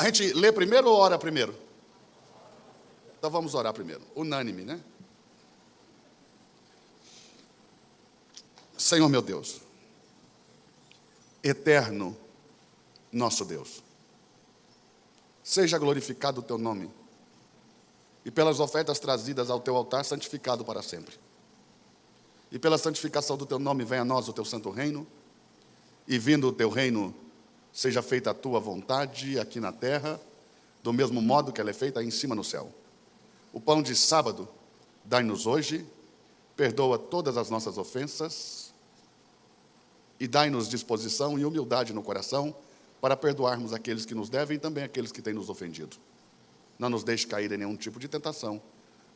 A gente lê primeiro ou ora primeiro? Então vamos orar primeiro. Unânime, né? Senhor meu Deus, eterno nosso Deus, seja glorificado o teu nome, e pelas ofertas trazidas ao teu altar, santificado para sempre. E pela santificação do teu nome, venha a nós o teu santo reino, e vindo o teu reino, seja feita a tua vontade aqui na terra, do mesmo modo que ela é feita aí em cima no céu. O pão de sábado, dai-nos hoje, perdoa todas as nossas ofensas, e dai-nos disposição e humildade no coração, para perdoarmos aqueles que nos devem e também aqueles que têm nos ofendido. Não nos deixe cair em nenhum tipo de tentação,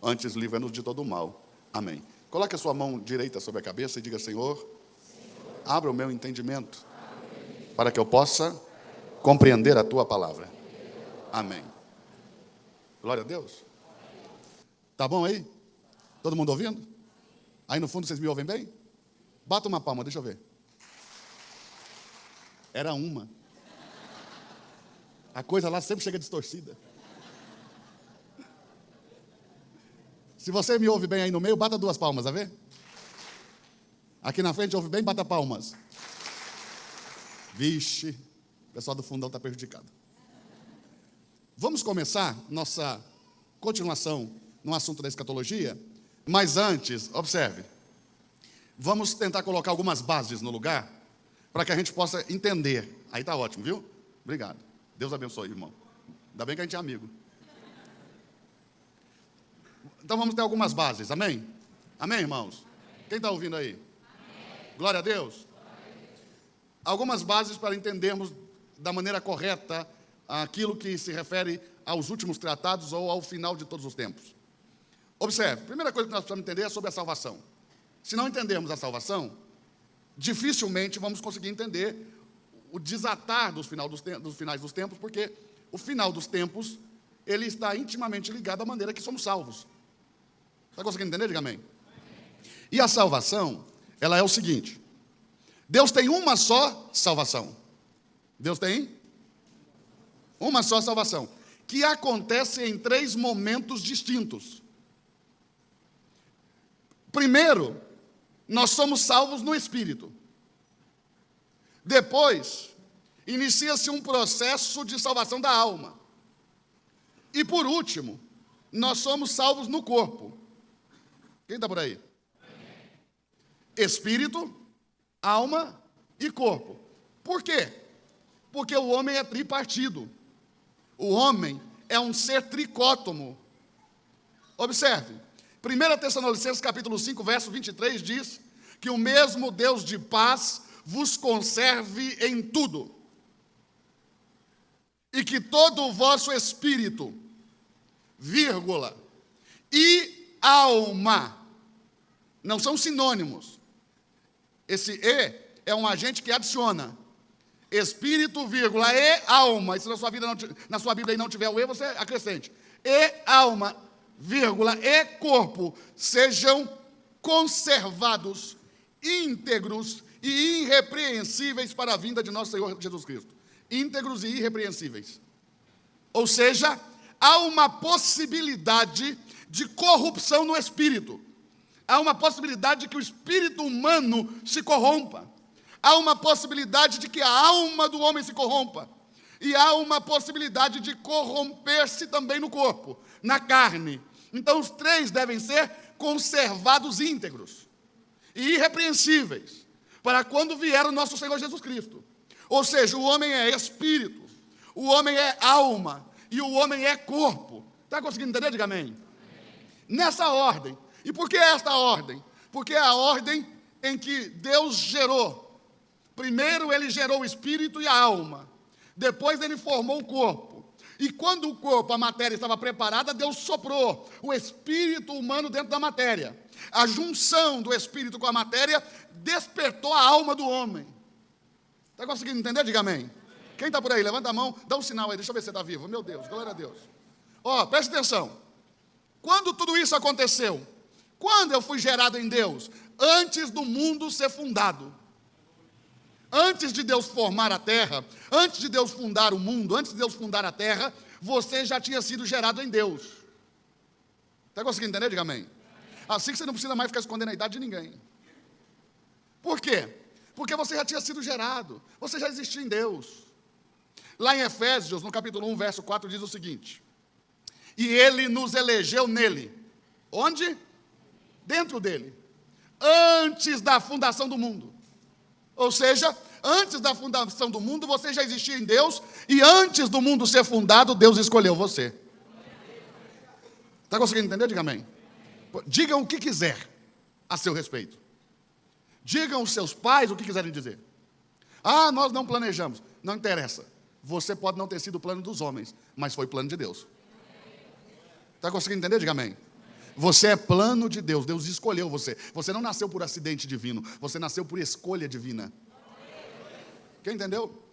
antes livra-nos de todo o mal. Amém. Coloque a sua mão direita sobre a cabeça e diga: Senhor, abra o meu entendimento, para que eu possa compreender a tua palavra. Amém. Glória a Deus. Tá bom aí? Todo mundo ouvindo? Aí no fundo vocês me ouvem bem? Bata uma palma, deixa eu ver. Era uma. A coisa lá sempre chega distorcida. Se você me ouve bem aí no meio, bata 2 palmas, tá vendo? Aqui na frente ouve bem, bata palmas. Vixe, o pessoal do fundão está prejudicado. Vamos começar nossa continuação no assunto da escatologia, mas antes, observe, vamos tentar colocar algumas bases no lugar, para que a gente possa entender. Aí está ótimo, viu? Obrigado. Deus abençoe, irmão. Ainda bem que a gente é amigo. Então vamos ter algumas bases, amém? Amém, irmãos? Quem está ouvindo aí? Amém. Glória a Deus. Algumas bases para entendermos da maneira correta aquilo que se refere aos últimos tratados ou ao final de todos os tempos. Observe, a primeira coisa que nós precisamos entender é sobre a salvação. Se não entendermos a salvação, dificilmente vamos conseguir entender o desatar dos finais dos tempos, porque o final dos tempos, ele está intimamente ligado à maneira que somos salvos. Está conseguindo entender? Diga amém. E a salvação, ela é o seguinte: Deus tem uma só salvação. Deus tem uma só salvação, que acontece em 3 momentos distintos. Primeiro, nós somos salvos no Espírito. Depois, inicia-se um processo de salvação da alma. E por último, nós somos salvos no corpo. Quem está por aí? Espírito, alma e corpo. Por quê? Porque o homem é tripartido. O homem é um ser tricótomo. Observe, 1 Tessalonicenses capítulo 5, verso 23 diz que o mesmo Deus de paz vos conserve em tudo, e que todo o vosso espírito, vírgula, e alma, não são sinônimos. Esse e é um agente que adiciona. Espírito, vírgula, e alma. E se na sua Bíblia não tiver o e, você acrescente. E alma, vírgula, e corpo sejam conservados, íntegros e irrepreensíveis para a vinda de nosso Senhor Jesus Cristo. Íntegros e irrepreensíveis. Ou seja, há uma possibilidade de corrupção no espírito. Há uma possibilidade de que o espírito humano se corrompa. Há uma possibilidade de que a alma do homem se corrompa. E há uma possibilidade de corromper-se também no corpo, na carne. Então os 3 devem ser conservados íntegros e irrepreensíveis para quando vier o nosso Senhor Jesus Cristo. Ou seja, o homem é espírito, o homem é alma e o homem é corpo. Está conseguindo entender? Diga amém. Nessa ordem. E por que esta ordem? Porque é a ordem em que Deus gerou. Primeiro ele gerou o espírito e a alma. Depois ele formou o corpo. E quando o corpo, a matéria estava preparada, Deus soprou o espírito humano dentro da matéria. A junção do espírito com a matéria despertou a alma do homem. Está conseguindo entender? Diga amém. Quem está por aí? Levanta a mão, dá um sinal aí, deixa eu ver se você está vivo. Meu Deus, glória a Deus. Preste atenção. Quando tudo isso aconteceu? Quando eu fui gerado em Deus? Antes do mundo ser fundado. Antes de Deus formar a terra, antes de Deus fundar o mundo, antes de Deus fundar a terra, você já tinha sido gerado em Deus. Está conseguindo entender? Diga amém. Assim que você não precisa mais ficar escondendo a idade de ninguém. Por quê? Porque você já tinha sido gerado, você já existia em Deus. Lá em Efésios, no capítulo 1, verso 4, diz o seguinte: e Ele nos elegeu nele. Onde? Dentro dele. Antes da fundação do mundo. Ou seja, antes da fundação do mundo, você já existia em Deus, e antes do mundo ser fundado, Deus escolheu você. Está conseguindo entender? Diga amém. Digam o que quiser a seu respeito. Digam os seus pais o que quiserem dizer. Ah, nós não planejamos. Não interessa. Você pode não ter sido o plano dos homens, mas foi plano de Deus. Está conseguindo entender? Diga amém. Você é plano de Deus. Deus escolheu você. Você não nasceu por acidente divino. Você nasceu por escolha divina. Quem entendeu?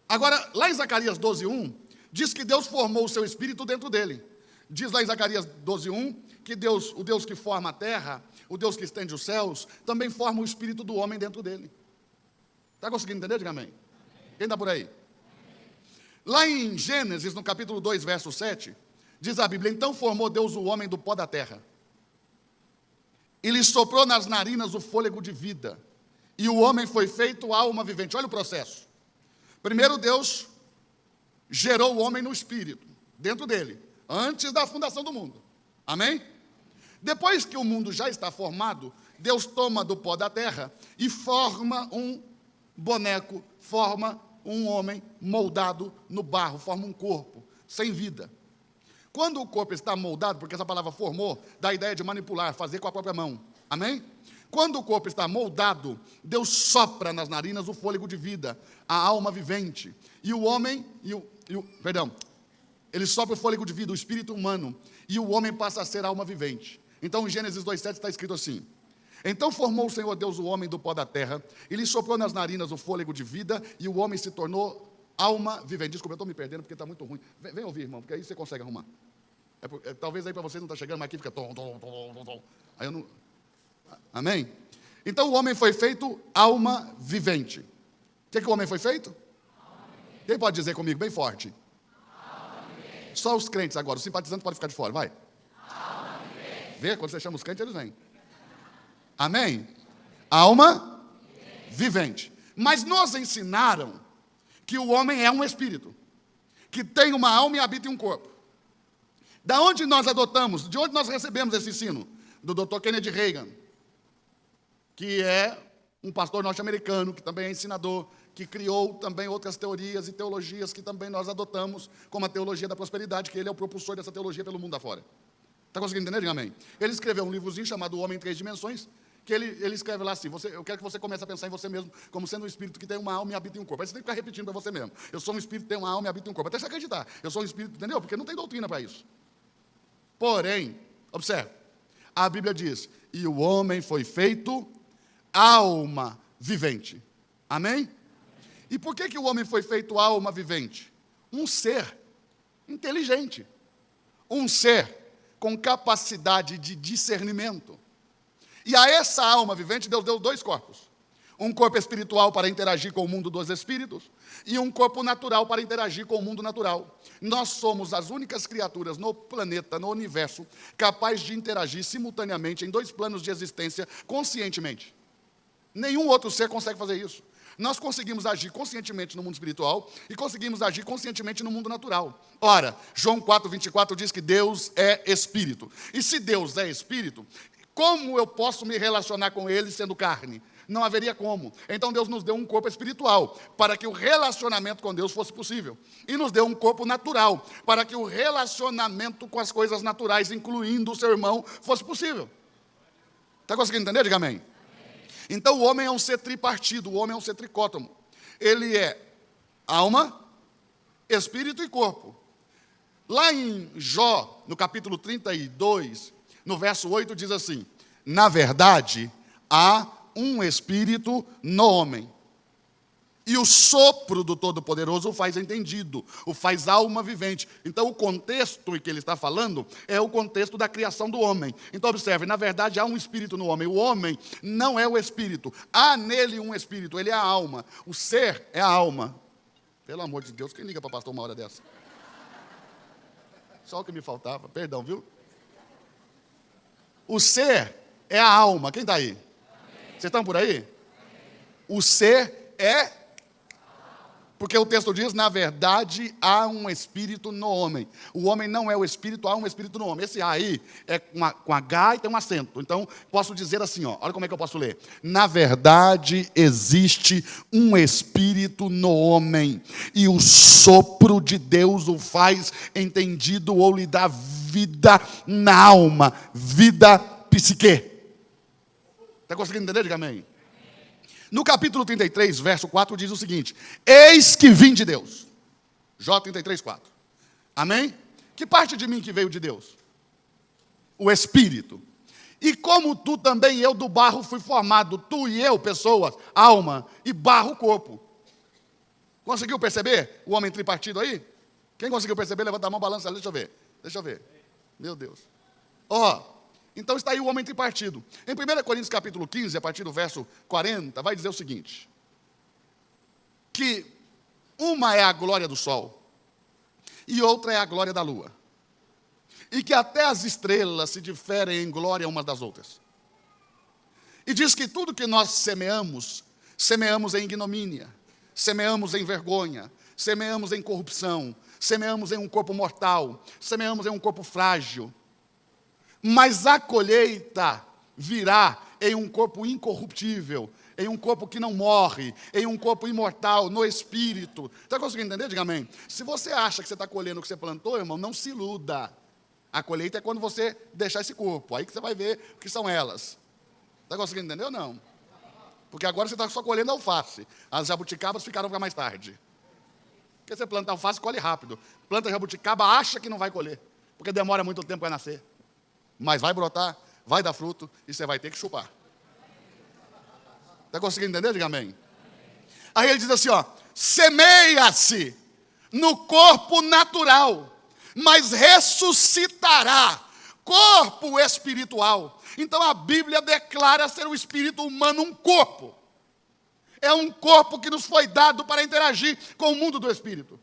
Agora, lá em Zacarias 12:1, diz que Deus formou o seu espírito dentro dele. Diz lá em Zacarias 12:1 que Deus, o Deus que forma a terra, o Deus que estende os céus, também forma o espírito do homem dentro dele. Está conseguindo entender? Diga amém. Quem está por aí? Lá em Gênesis, no capítulo 2, verso 7, diz a Bíblia: então formou Deus o homem do pó da terra, e lhe soprou nas narinas o fôlego de vida, e o homem foi feito alma vivente. Olha o processo. Primeiro Deus gerou o homem no espírito, dentro dele, antes da fundação do mundo. Amém? Depois que o mundo já está formado, Deus toma do pó da terra e forma um boneco, forma um homem moldado no barro, forma um corpo, sem vida. Quando o corpo está moldado, porque essa palavra formou, dá a ideia de manipular, fazer com a própria mão. Amém? Quando o corpo está moldado, Deus sopra nas narinas o fôlego de vida, a alma vivente. E o homem, ele sopra o fôlego de vida, o espírito humano, e o homem passa a ser alma vivente. Então, em Gênesis 2:7 está escrito assim: então formou o Senhor Deus o homem do pó da terra, e lhe soprou nas narinas o fôlego de vida, e o homem se tornou alma vivente. Desculpa, eu estou me perdendo porque está muito ruim. Vem ouvir, irmão, porque aí você consegue arrumar. Talvez aí para você não está chegando, mas aqui fica tom. Aí eu não... Amém? Então o homem foi feito alma vivente. O que o homem foi feito? Quem pode dizer comigo bem forte? Só os crentes agora, os simpatizantes podem ficar de fora, vai. Vê, quando você chama os crentes, eles vêm. Amém? Alma vivente. Mas nos ensinaram que o homem é um espírito, que tem uma alma e habita em um corpo. Da onde nós adotamos, de onde nós recebemos esse ensino? Do Dr. Kennedy Reagan, que é um pastor norte-americano, que também é ensinador, que criou também outras teorias e teologias que também nós adotamos, como a teologia da prosperidade, que ele é o propulsor dessa teologia pelo mundo afora. Está conseguindo entender? Diga amém. Ele escreveu um livrozinho chamado O Homem em Três Dimensões, que ele escreve lá assim: eu quero que você comece a pensar em você mesmo como sendo um espírito que tem uma alma e habita em um corpo. Aí você tem que ficar repetindo para você mesmo: eu sou um espírito que tem uma alma e habita em um corpo. Até você acreditar. Eu sou um espírito, entendeu? Porque não tem doutrina para isso. Porém, observe, a Bíblia diz: e o homem foi feito alma vivente. Amém? E por que o homem foi feito alma vivente? Um ser inteligente. Um ser com capacidade de discernimento. E a essa alma vivente, Deus deu dois corpos. Um corpo espiritual para interagir com o mundo dos espíritos e um corpo natural para interagir com o mundo natural. Nós somos as únicas criaturas no planeta, no universo, capazes de interagir simultaneamente em dois planos de existência conscientemente. Nenhum outro ser consegue fazer isso. Nós conseguimos agir conscientemente no mundo espiritual e conseguimos agir conscientemente no mundo natural. Ora, João 4:24 diz que Deus é espírito. E se Deus é espírito, como eu posso me relacionar com Ele sendo carne? Não haveria como. Então Deus nos deu um corpo espiritual para que o relacionamento com Deus fosse possível. E nos deu um corpo natural para que o relacionamento com as coisas naturais, incluindo o seu irmão, fosse possível. Está conseguindo entender? Diga amém. Então o homem é um ser tripartido, o homem é um ser tricótomo. Ele é alma, espírito e corpo. Lá em Jó, no capítulo 32, no verso 8, diz assim: na verdade, há um espírito no homem, E o sopro do Todo-Poderoso o faz entendido, o faz alma vivente. Então, o contexto em que ele está falando é o contexto da criação do homem. Então, observe, na verdade, há um espírito no homem. O homem não é o espírito. Há nele um espírito, ele é a alma. O ser é a alma. Pelo amor de Deus, quem liga para pastor uma hora dessa? Só o que me faltava, perdão, viu? O ser é a alma. Quem está aí? Vocês estão por aí? O ser é... Porque o texto diz, na verdade, há um espírito no homem. O homem não é o espírito, há um espírito no homem. Esse aí é com H e tem um acento. Então, posso dizer assim, ó, olha como é que eu posso ler. Na verdade, existe um espírito no homem, e o sopro de Deus o faz entendido ou lhe dá vida na alma, vida psique. Está conseguindo entender? Diga amém. No capítulo 33, verso 4, diz o seguinte: eis que vim de Deus. Jó 33, 4. Amém? Que parte de mim que veio de Deus? O Espírito. E como tu também eu do barro fui formado, tu e eu, pessoas, alma, e barro, corpo. Conseguiu perceber o homem tripartido aí? Quem conseguiu perceber? Levanta a mão, balança, deixa eu ver. Meu Deus. Ó. Então está aí o homem tripartido. Em 1 Coríntios capítulo 15, a partir do verso 40, vai dizer o seguinte: que uma é a glória do sol, e outra é a glória da lua, e que até as estrelas se diferem em glória umas das outras. E diz que tudo que nós semeamos, semeamos em ignomínia, semeamos em vergonha, semeamos em corrupção, semeamos em um corpo mortal, semeamos em um corpo frágil. Mas a colheita virá em um corpo incorruptível, em um corpo que não morre, em um corpo imortal, no Espírito. Está conseguindo entender? Diga amém. Se você acha que você está colhendo o que você plantou, irmão, não se iluda. A colheita é quando você deixar esse corpo, aí que você vai ver o que são elas. Está conseguindo entender ou não? Porque agora você está só colhendo alface. As jabuticabas ficaram para mais tarde. Porque você planta alface, colhe rápido. Planta jabuticaba, acha que não vai colher, porque demora muito tempo para nascer. Mas vai brotar, vai dar fruto, e você vai ter que chupar. Está conseguindo entender? Diga amém. Aí ele diz assim, ó: semeia-se no corpo natural, mas ressuscitará corpo espiritual. Então a Bíblia declara ser o espírito humano um corpo. É um corpo que nos foi dado para interagir com o mundo do espírito.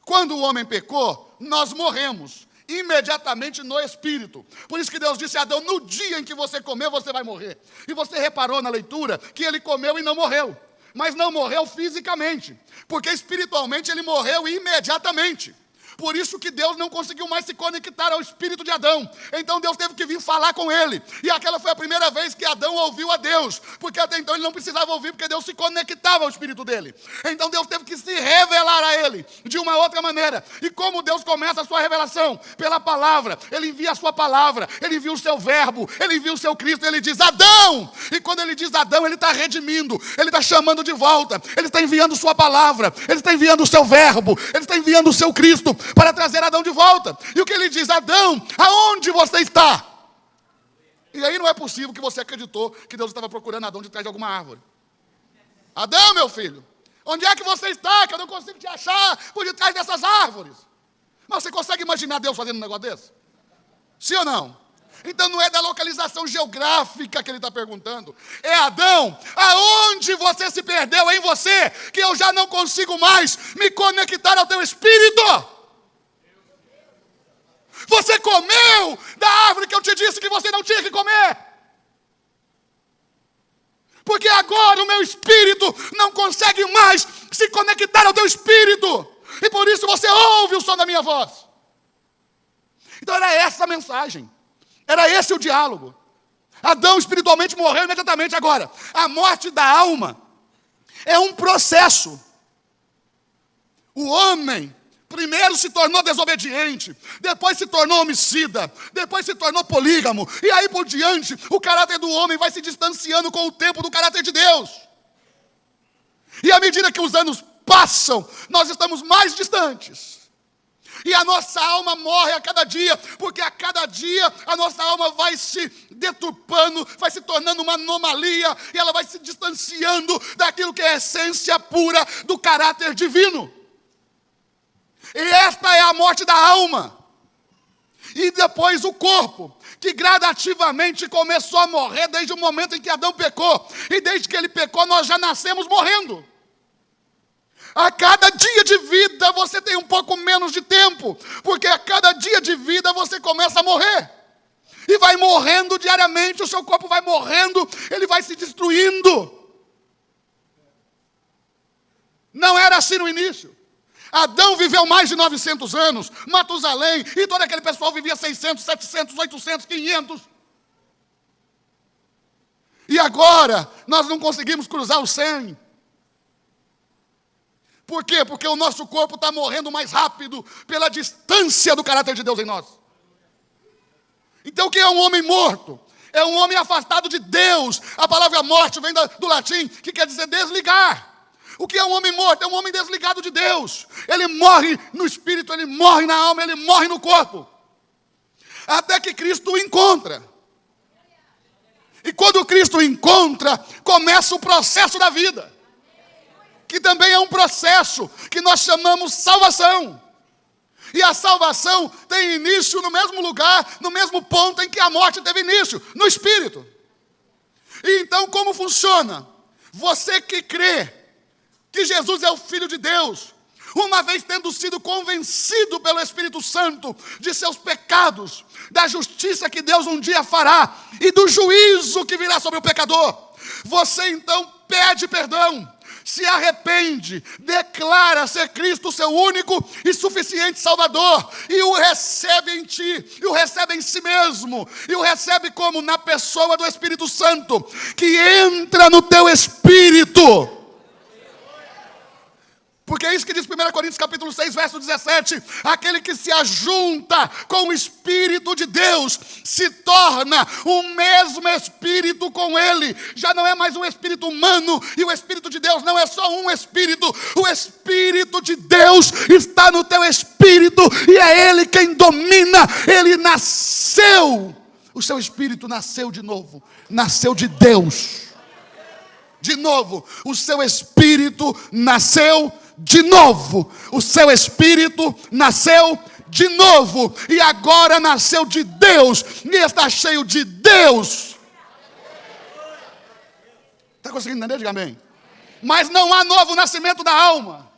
Quando o homem pecou, nós morremos imediatamente no espírito. Por isso que Deus disse a Adão: no dia em que você comer, você vai morrer. E você reparou na leitura que ele comeu e não morreu. Mas não morreu fisicamente, porque espiritualmente ele morreu imediatamente. Por isso que Deus não conseguiu mais se conectar ao espírito de Adão. Então Deus teve que vir falar com ele. E aquela foi a primeira vez que Adão ouviu a Deus, porque até então ele não precisava ouvir, porque Deus se conectava ao espírito dele. Então Deus teve que se revelar a ele de uma outra maneira. E como Deus começa a sua revelação? Pela palavra. Ele envia a sua palavra, ele envia o seu verbo, ele envia o seu Cristo, ele diz: Adão! E quando ele diz Adão, ele está redimindo, ele está chamando de volta, ele está enviando sua palavra, ele está enviando o seu verbo, ele está enviando o seu Cristo para trazer Adão de volta. E o que ele diz: Adão, aonde você está? E aí não é possível que você acreditou que Deus estava procurando Adão de trás de alguma árvore. Adão, meu filho, onde é que você está? Que eu não consigo te achar por detrás dessas árvores. Mas você consegue imaginar Deus fazendo um negócio desse? Sim ou não? Então não é da localização geográfica que ele está perguntando. É: Adão, aonde você se perdeu em você, que eu já não consigo mais me conectar ao teu espírito? Você comeu da árvore que eu te disse que você não tinha que comer. Porque agora o meu espírito não consegue mais se conectar ao teu espírito. E por isso você ouve o som da minha voz. Então era essa a mensagem. Era esse o diálogo. Adão espiritualmente morreu imediatamente. Agora, a morte da alma é um processo. O homem primeiro se tornou desobediente, depois se tornou homicida, depois se tornou polígamo, e aí por diante o caráter do homem vai se distanciando com o tempo do caráter de Deus. E à medida que os anos passam, nós estamos mais distantes. E a nossa alma morre a cada dia, porque a cada dia a nossa alma vai se deturpando, vai se tornando uma anomalia, e ela vai se distanciando daquilo que é a essência pura do caráter divino. E esta é a morte da alma. E depois o corpo, que gradativamente começou a morrer desde o momento em que Adão pecou. E desde que ele pecou, nós já nascemos morrendo. A cada dia de vida você tem um pouco menos de tempo, porque a cada dia de vida você começa a morrer. E vai morrendo diariamente, o seu corpo vai morrendo, ele vai se destruindo. Não era assim no início. Adão viveu mais de 900 anos, Matusalém, e todo aquele pessoal vivia 600, 700, 800, 500. E agora, nós não conseguimos cruzar os 100. Por quê? Porque o nosso corpo está morrendo mais rápido pela distância do caráter de Deus em nós. Então, o que é um homem morto? É um homem afastado de Deus. A palavra morte vem do latim, que quer dizer desligar. O que é um homem morto? É um homem desligado de Deus. Ele morre no espírito, ele morre na alma, ele morre no corpo. Até que Cristo o encontra. E quando Cristo o encontra, começa o processo da vida. Que também é um processo que nós chamamos salvação. E a salvação tem início no mesmo lugar, no mesmo ponto em que a morte teve início, no espírito. E então como funciona? Você que crê que Jesus é o Filho de Deus, uma vez tendo sido convencido pelo Espírito Santo de seus pecados, da justiça que Deus um dia fará e do juízo que virá sobre o pecador, você então pede perdão, se arrepende, declara ser Cristo o seu único e suficiente Salvador, e o recebe em ti, e o recebe em si mesmo, e o recebe como? Na pessoa do Espírito Santo, que entra no teu espírito. Porque é isso que diz 1 Coríntios capítulo 6, verso 17. Aquele que se ajunta com o Espírito de Deus se torna o mesmo Espírito com Ele. Já não é mais um Espírito humano, e o Espírito de Deus não é só um Espírito. O Espírito de Deus está no teu Espírito, e é Ele quem domina. Ele nasceu, o seu Espírito nasceu de novo, nasceu de Deus. De novo, o seu Espírito nasceu de novo, o seu espírito nasceu de novo, e agora nasceu de Deus, e está cheio de Deus. Está conseguindo entender? Diga amém. Mas não há novo nascimento da alma.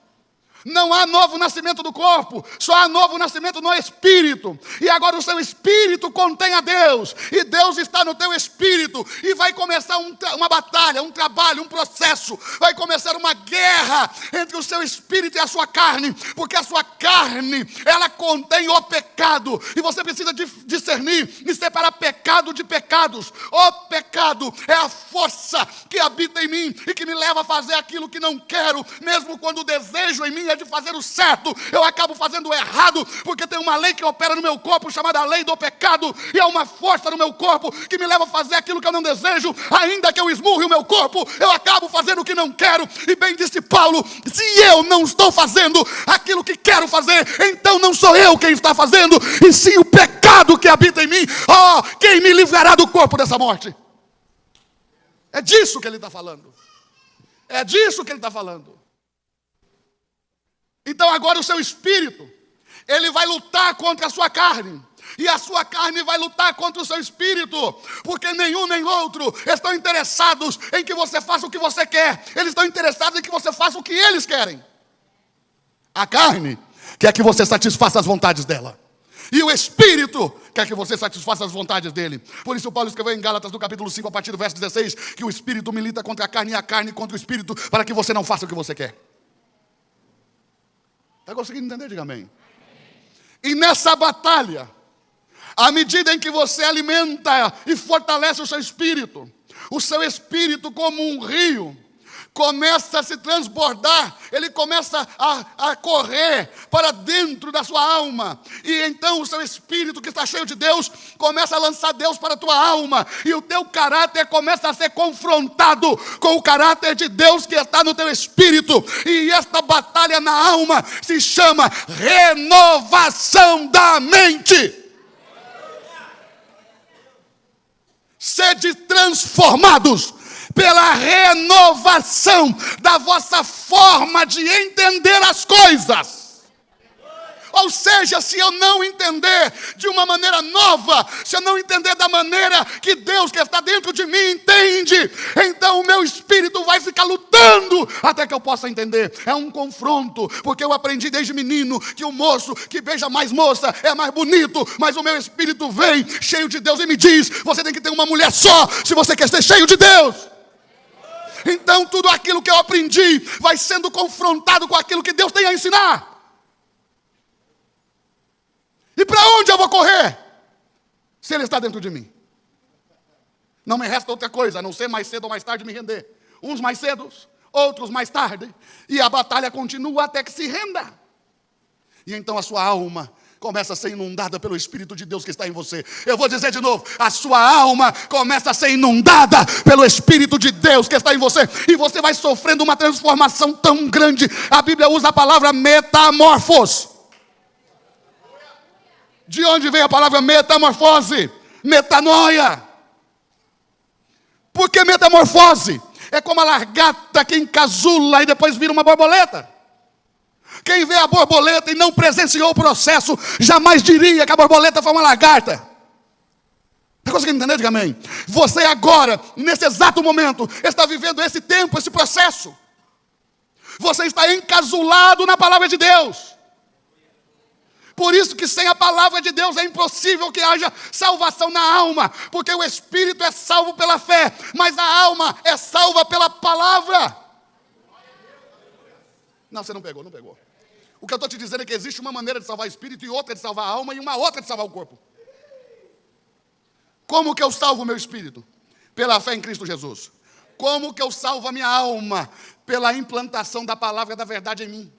Não há novo nascimento do corpo, só há novo nascimento no espírito. E agora o seu espírito contém a Deus, e Deus está no teu espírito, e vai começar uma batalha, um trabalho, um processo. Vai começar uma guerra entre o seu espírito e a sua carne, porque a sua carne, ela contém o pecado, e você precisa discernir e separar pecado de pecados. O pecado é a força que habita em mim e que me leva a fazer aquilo que não quero, mesmo quando o desejo em mim é de fazer o certo, eu acabo fazendo o errado, porque tem uma lei que opera no meu corpo, chamada lei do pecado, e há uma força no meu corpo que me leva a fazer aquilo que eu não desejo. Ainda que eu esmurre o meu corpo, eu acabo fazendo o que não quero. E bem disse Paulo, se eu não estou fazendo aquilo que quero fazer, então não sou eu quem está fazendo, e sim o pecado que habita em mim. Oh, quem me livrará do corpo dessa morte? É disso que ele está falando. É disso que ele está falando. Então agora o seu espírito, ele vai lutar contra a sua carne, e a sua carne vai lutar contra o seu espírito, porque nenhum nem outro estão interessados em que você faça o que você quer, eles estão interessados em que você faça o que eles querem. A carne quer que você satisfaça as vontades dela, e o espírito quer que você satisfaça as vontades dele. Por isso Paulo escreveu em Gálatas no capítulo 5, a partir do verso 16, que o espírito milita contra a carne, e a carne contra o espírito, para que você não faça o que você quer. Está conseguindo entender? Diga amém. E nessa batalha, à medida em que você alimenta e fortalece o seu espírito como um rio, começa a se transbordar, ele começa a correr para dentro da sua alma, e então o seu espírito que está cheio de Deus, começa a lançar Deus para a tua alma, e o teu caráter começa a ser confrontado com o caráter de Deus que está no teu espírito, e esta batalha na alma se chama renovação da mente. Sede transformados pela renovação da vossa forma de entender as coisas. Ou seja, se eu não entender de uma maneira nova, se eu não entender da maneira que Deus que está dentro de mim entende, então o meu espírito vai ficar lutando até que eu possa entender. É um confronto, porque eu aprendi desde menino que o moço que beija mais moça é mais bonito, mas o meu espírito vem cheio de Deus e me diz: você tem que ter uma mulher só, se você quer ser cheio de Deus. Então tudo aquilo que eu aprendi vai sendo confrontado com aquilo que Deus tem a ensinar. E para onde eu vou correr? Se Ele está dentro de mim. Não me resta outra coisa, a não ser mais cedo ou mais tarde me render. Uns mais cedo, outros mais tarde. E a batalha continua até que se renda. E então a sua alma começa a ser inundada pelo Espírito de Deus que está em você. Eu vou dizer de novo, a sua alma começa a ser inundada pelo Espírito de Deus que está em você. E você vai sofrendo uma transformação tão grande. A Bíblia usa a palavra metamorfos. De onde vem a palavra metamorfose? Metanoia. Por que metamorfose? É como a largata que encasula e depois vira uma borboleta. Quem vê a borboleta e não presenciou o processo, jamais diria que a borboleta foi uma lagarta. Está conseguindo entender? Diga amém. Você agora, nesse exato momento, está vivendo esse tempo, esse processo. Você está encasulado na palavra de Deus. Por isso que sem a palavra de Deus é impossível que haja salvação na alma, porque o espírito é salvo pela fé, mas a alma é salva pela palavra. Não, você não pegou. O que eu estou te dizendo é que existe uma maneira de salvar o espírito, e outra de salvar a alma, e uma outra de salvar o corpo. Como que eu salvo o meu espírito? Pela fé em Cristo Jesus. Como que eu salvo a minha alma? Pela implantação da palavra da verdade em mim.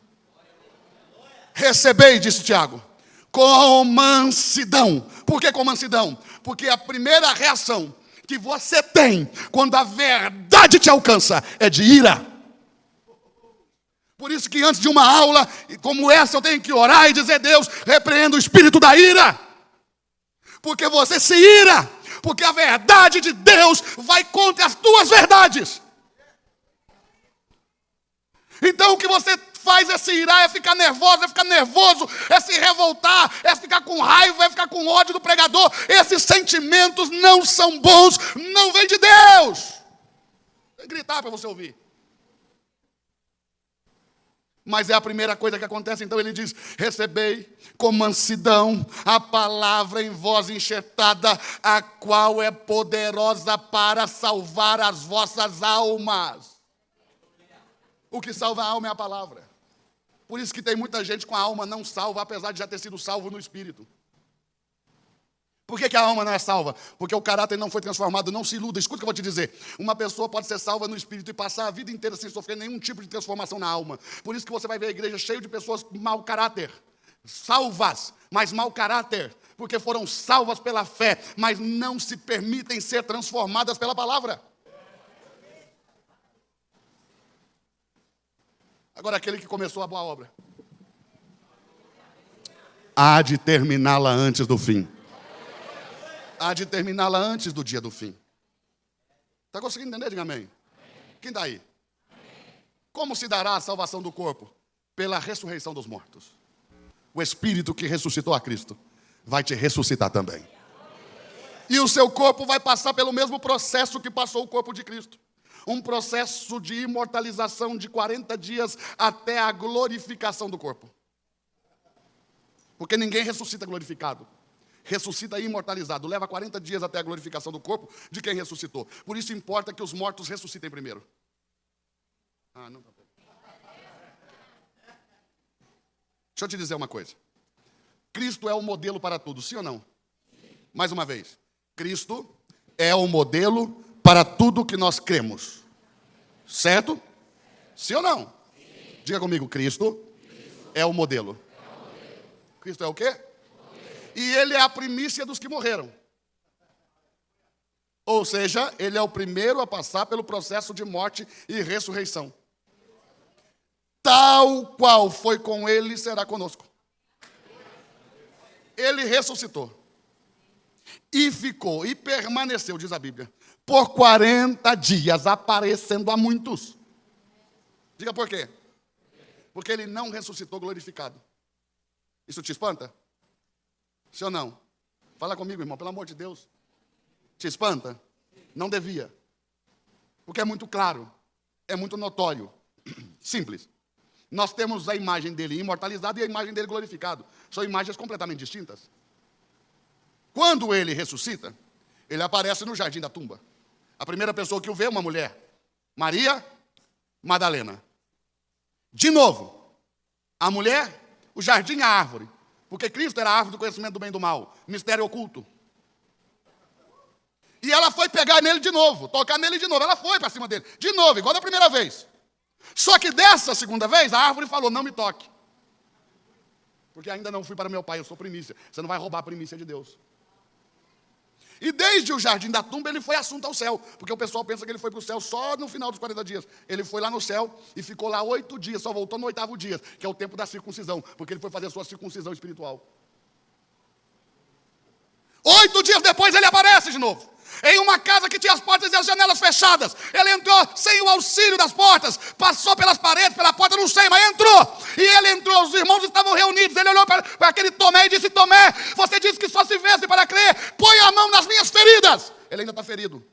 Recebei, disse Tiago, com mansidão. Por que com mansidão? Porque a primeira reação que você tem quando a verdade te alcança é de ira. Por isso que antes de uma aula como essa eu tenho que orar e dizer: Deus, repreenda o espírito da ira. Porque você se ira, porque a verdade de Deus vai contra as tuas verdades. Então o que você faz é se irar, é ficar nervoso, é ficar nervoso, é se revoltar, é ficar com raiva, é ficar com ódio do pregador. Esses sentimentos não são bons, não vêm de Deus. Tem que gritar para você ouvir. Mas é a primeira coisa que acontece. Então ele diz: recebei com mansidão a palavra em voz enxertada, a qual é poderosa para salvar as vossas almas. O que salva a alma é a palavra. Por isso que tem muita gente com a alma não salva, apesar de já ter sido salvo no espírito. Por que a alma não é salva? Porque o caráter não foi transformado. Não se iluda, escuta o que eu vou te dizer. Uma pessoa pode ser salva no espírito e passar a vida inteira sem sofrer nenhum tipo de transformação na alma. Por isso que você vai ver a igreja cheia de pessoas mau caráter. Salvas, mas mau caráter. Porque foram salvas pela fé, mas não se permitem ser transformadas pela palavra. Agora, aquele que começou a boa obra há de terminá-la antes do fim. Há de terminá-la antes do dia do fim. Está conseguindo entender? Diga amém. Quem está aí? Como se dará a salvação do corpo? Pela ressurreição dos mortos. O Espírito que ressuscitou a Cristo vai te ressuscitar também. E o seu corpo vai passar pelo mesmo processo que passou o corpo de Cristo. Um processo de imortalização de 40 dias até a glorificação do corpo. Porque ninguém ressuscita glorificado. Ressuscita imortalizado. Leva 40 dias até a glorificação do corpo de quem ressuscitou. Por isso importa que os mortos ressuscitem primeiro. Não. Deixa eu te dizer uma coisa. Cristo é o modelo para tudo, sim ou não? Mais uma vez. Cristo é o modelo para tudo que nós cremos. Certo? Sim ou não? Sim. Diga comigo, Cristo é o modelo. Cristo é o quê? E ele é a primícia dos que morreram. Ou seja, ele é o primeiro a passar pelo processo de morte e ressurreição. Tal qual foi com ele, será conosco. Ele ressuscitou. E ficou, e permaneceu, diz a Bíblia, por 40 dias, aparecendo a muitos. Diga por quê? Porque ele não ressuscitou glorificado. Isso te espanta? Sim ou não? Fala comigo, irmão, pelo amor de Deus. Te espanta? Não devia. Porque é muito claro, é muito notório, simples. Nós temos a imagem dele imortalizada e a imagem dele glorificado. São imagens completamente distintas. Quando ele ressuscita, ele aparece no jardim da tumba. A primeira pessoa que o vê é uma mulher, Maria Madalena. De novo, a mulher, o jardim, a árvore. Porque Cristo era a árvore do conhecimento do bem e do mal, mistério oculto. E ela foi pegar nele de novo, tocar nele de novo. Ela foi para cima dele, de novo, igual da primeira vez. Só que dessa segunda vez, a árvore falou, não me toque. Porque ainda não fui para meu pai, eu sou primícia. Você não vai roubar a primícia de Deus. E desde o jardim da tumba, ele foi assunto ao céu. Porque o pessoal pensa que ele foi para o céu só no final dos 40 dias. Ele foi lá no céu e ficou lá 8 dias, só voltou no 8º dia, que é o tempo da circuncisão. Porque ele foi fazer a sua circuncisão espiritual. 8 dias depois, ele aparece de novo. Em uma casa que tinha as portas e as janelas fechadas. Ele entrou sem o auxílio das portas. Passou pelas paredes, pela porta, não sei, mas entrou. E ele entrou, os irmãos estavam reunidos. Ele olhou para aquele Tomé e disse, Tomé, você disse que só se vesse para crer. Põe a mão nas minhas feridas. Ele ainda está ferido.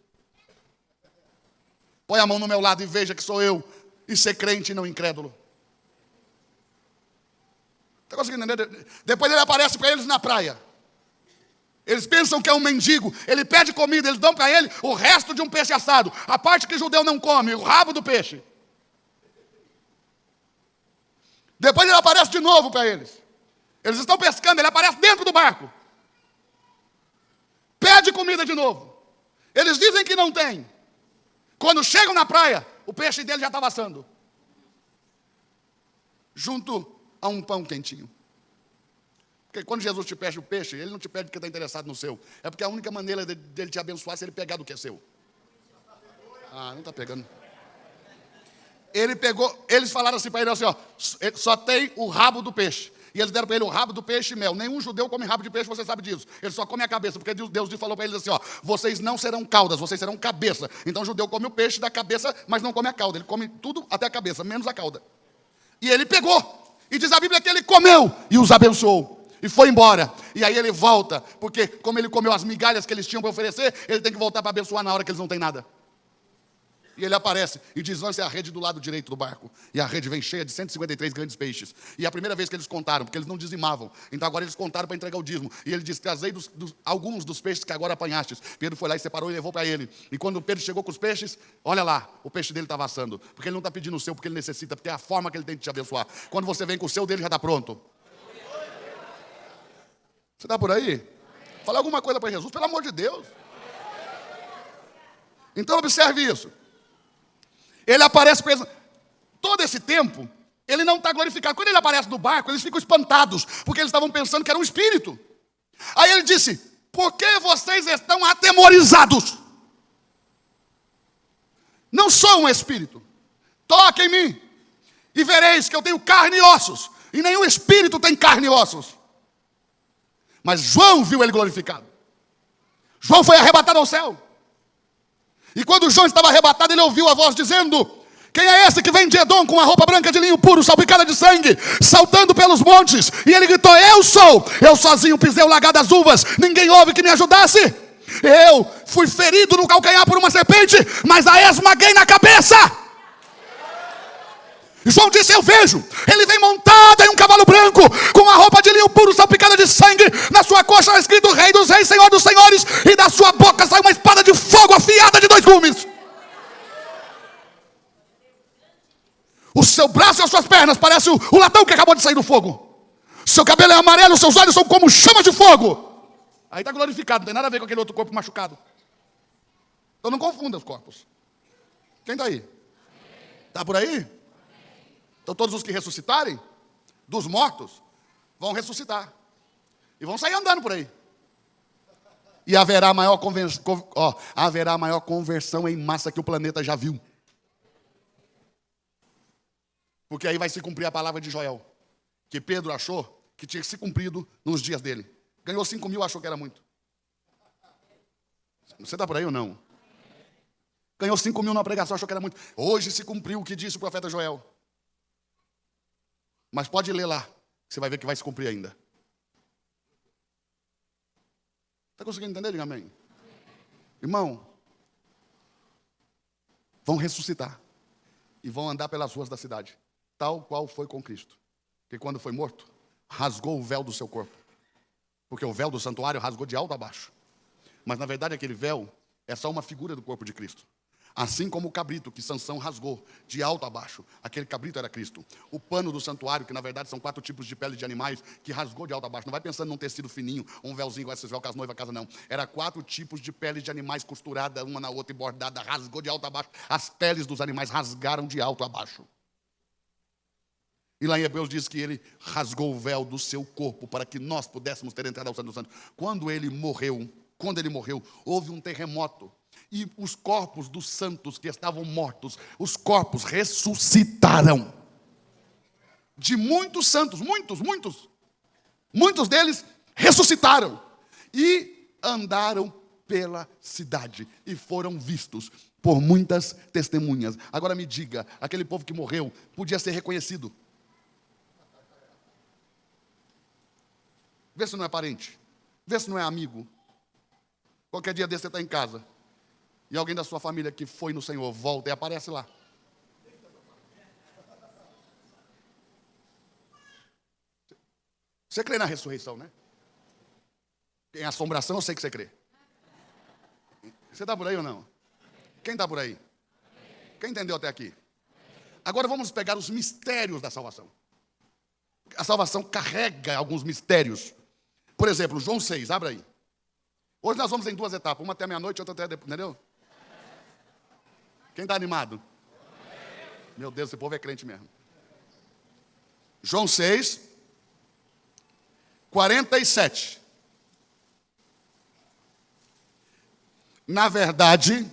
Põe a mão no meu lado e veja que sou eu. E ser crente e não incrédulo. Está conseguindo entender? Depois ele aparece para eles na praia. Eles pensam que é um mendigo, ele pede comida, eles dão para ele o resto de um peixe assado. A parte que o judeu não come, o rabo do peixe. Depois ele aparece de novo para eles. Eles estão pescando, ele aparece dentro do barco. Pede comida de novo. Eles dizem que não tem. Quando chegam na praia, o peixe dele já estava assando. Junto a um pão quentinho. Porque quando Jesus te pede o peixe, ele não te pede porque está interessado no seu. É porque a única maneira dele te abençoar é se ele pegar do que é seu. Ah, não está pegando. Ele pegou, eles falaram assim para ele, assim, ó, só tem o rabo do peixe. E eles deram para ele o rabo do peixe e mel. Nenhum judeu come rabo de peixe, você sabe disso. Ele só come a cabeça, porque Deus falou para eles assim, ó, vocês não serão caudas, vocês serão cabeça. Então o judeu come o peixe da cabeça, mas não come a cauda. Ele come tudo até a cabeça, menos a cauda. E ele pegou. E diz a Bíblia que ele comeu e os abençoou. E foi embora. E aí ele volta, porque como ele comeu as migalhas que eles tinham para oferecer, ele tem que voltar para abençoar na hora que eles não têm nada. E ele aparece e diz, lance a rede do lado direito do barco. E a rede vem cheia de 153 grandes peixes. E é a primeira vez que eles contaram, porque eles não dizimavam. Então agora eles contaram para entregar o dízimo. E ele diz, trazei alguns dos peixes que agora apanhastes. Pedro foi lá e separou e levou para ele. E quando Pedro chegou com os peixes, olha lá, o peixe dele estava assando. Porque ele não está pedindo o seu, porque ele necessita, porque é a forma que ele tem de te abençoar. Quando você vem com o seu, dele já está pronto. Você está por aí? Fala alguma coisa para Jesus, pelo amor de Deus. Então observe isso. Ele aparece pensando, todo esse tempo, ele não está glorificado. Quando ele aparece no barco, eles ficam espantados, porque eles estavam pensando que era um espírito. Aí ele disse, por que vocês estão atemorizados? Não sou um espírito. Toque em mim e vereis que eu tenho carne e ossos. E nenhum espírito tem carne e ossos. Mas João viu ele glorificado. João foi arrebatado ao céu. E quando João estava arrebatado, ele ouviu a voz dizendo, quem é esse que vem de Edom com uma roupa branca de linho puro, salpicada de sangue, saltando pelos montes? E ele gritou, eu sozinho pisei o lagar das uvas, ninguém houve que me ajudasse. Eu fui ferido no calcanhar por uma serpente, mas a esmaguei na cabeça. João disse, eu vejo, ele vem montado em um cavalo branco, com uma roupa de linho puro, salpicada de sangue, na sua coxa está escrito Rei dos Reis, Senhor dos Senhores, e da sua boca sai uma espada de fogo afiada de 2 gumes. O seu braço e as suas pernas parecem o latão que acabou de sair do fogo. Seu cabelo é amarelo, os seus olhos são como chamas de fogo. Aí está glorificado, não tem nada a ver com aquele outro corpo machucado. Então não confunda os corpos. Quem está aí? Está por aí? Então todos os que ressuscitarem dos mortos vão ressuscitar. E vão sair andando por aí. E haverá maior conversão em massa que o planeta já viu. Porque aí vai se cumprir a palavra de Joel, que Pedro achou que tinha se cumprido nos dias dele. Ganhou 5 mil, achou que era muito. Você está por aí ou não? Ganhou 5 mil na pregação, achou que era muito. Hoje se cumpriu o que disse o profeta Joel. Mas pode ler lá, que você vai ver que vai se cumprir ainda. Está conseguindo entender? Diga amém. Irmão, vão ressuscitar e vão andar pelas ruas da cidade, tal qual foi com Cristo. Que quando foi morto, rasgou o véu do seu corpo. Porque o véu do santuário rasgou de alto a baixo. Mas na verdade aquele véu é só uma figura do corpo de Cristo. Assim como o cabrito que Sansão rasgou de alto a baixo, aquele cabrito era Cristo. O pano do santuário, que na verdade são 4 tipos de pele de animais, que rasgou de alto a baixo. Não vai pensando num tecido fininho, um véuzinho igual esses véus que as noivas casam, não. Era 4 tipos de pele de animais costurada uma na outra e bordada, rasgou de alto a baixo. As peles dos animais rasgaram de alto a baixo. E lá em Hebreus diz que ele rasgou o véu do seu corpo para que nós pudéssemos ter entrada ao Santo dos Santos. Quando ele morreu, houve um terremoto. E os corpos dos santos que estavam mortos, os corpos ressuscitaram. De muitos santos, muitos deles ressuscitaram. E andaram pela cidade. E foram vistos por muitas testemunhas. Agora me diga, aquele povo que morreu podia ser reconhecido. Vê se não é parente. Vê se não é amigo. Qualquer dia desse você está em casa. E alguém da sua família que foi no Senhor volta e aparece lá. Você crê na ressurreição, né? Em assombração, eu sei que você crê. Você está por aí ou não? Quem está por aí? Quem entendeu até aqui? Agora vamos pegar os mistérios da salvação. A salvação carrega alguns mistérios. Por exemplo, João 6, abre aí. Hoje nós vamos em 2 etapas, uma até meia-noite, outra até depois, entendeu? Quem está animado? Meu Deus, esse povo é crente mesmo. João 6, 47. Na verdade,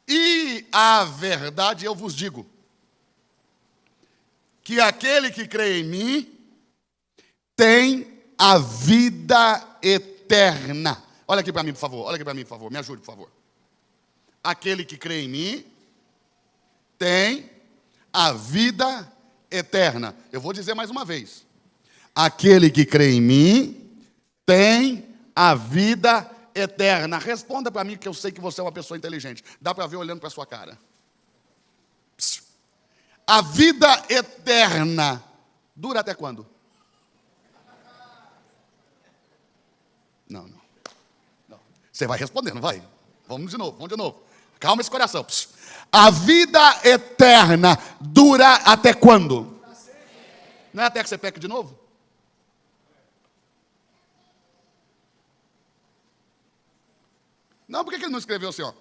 e a verdade eu vos digo, que aquele que crê em mim tem a vida eterna. Olha aqui para mim, por favor, me ajude, por favor. Aquele que crê em mim tem a vida eterna. Eu vou dizer mais uma vez. Aquele que crê em mim tem a vida eterna. Responda para mim, que eu sei que você é uma pessoa inteligente. Dá para ver olhando para a sua cara. A vida eterna dura até quando? Não. Você vai responder, não vai? Vamos de novo. Calma esse coração. A vida eterna dura até quando? Não é até que você peque de novo? Não, por que ele não escreveu assim, ó?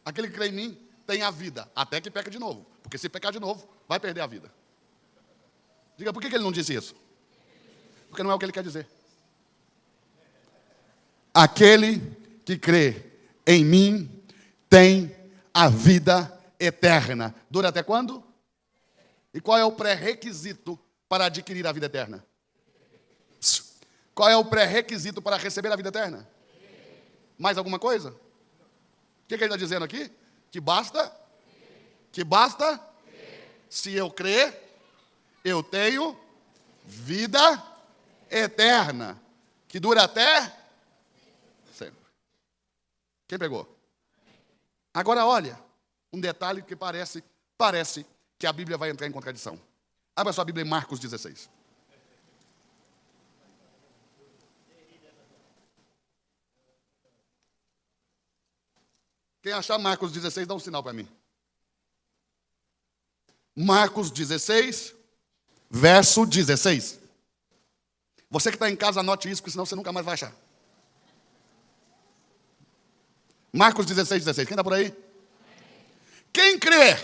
Aquele que crê em mim tem a vida, até que peca de novo. Porque se pecar de novo, vai perder a vida. Diga, por que ele não disse isso? Porque não é o que ele quer dizer. Aquele que crê em mim tem a vida eterna. Dura até quando? E qual é o pré-requisito para adquirir a vida eterna? Qual é o pré-requisito para receber a vida eterna? Mais alguma coisa? O que ele está dizendo aqui? Que basta? Se eu crer, eu tenho vida eterna. Que dura até sempre. Quem pegou? Agora olha, um detalhe que parece que a Bíblia vai entrar em contradição. Abra sua Bíblia em Marcos 16. Quem achar Marcos 16, dá um sinal para mim. Marcos 16, verso 16. Você que está em casa, anote isso, porque senão você nunca mais vai achar. Marcos 16, 16. Quem está por aí? Quem crer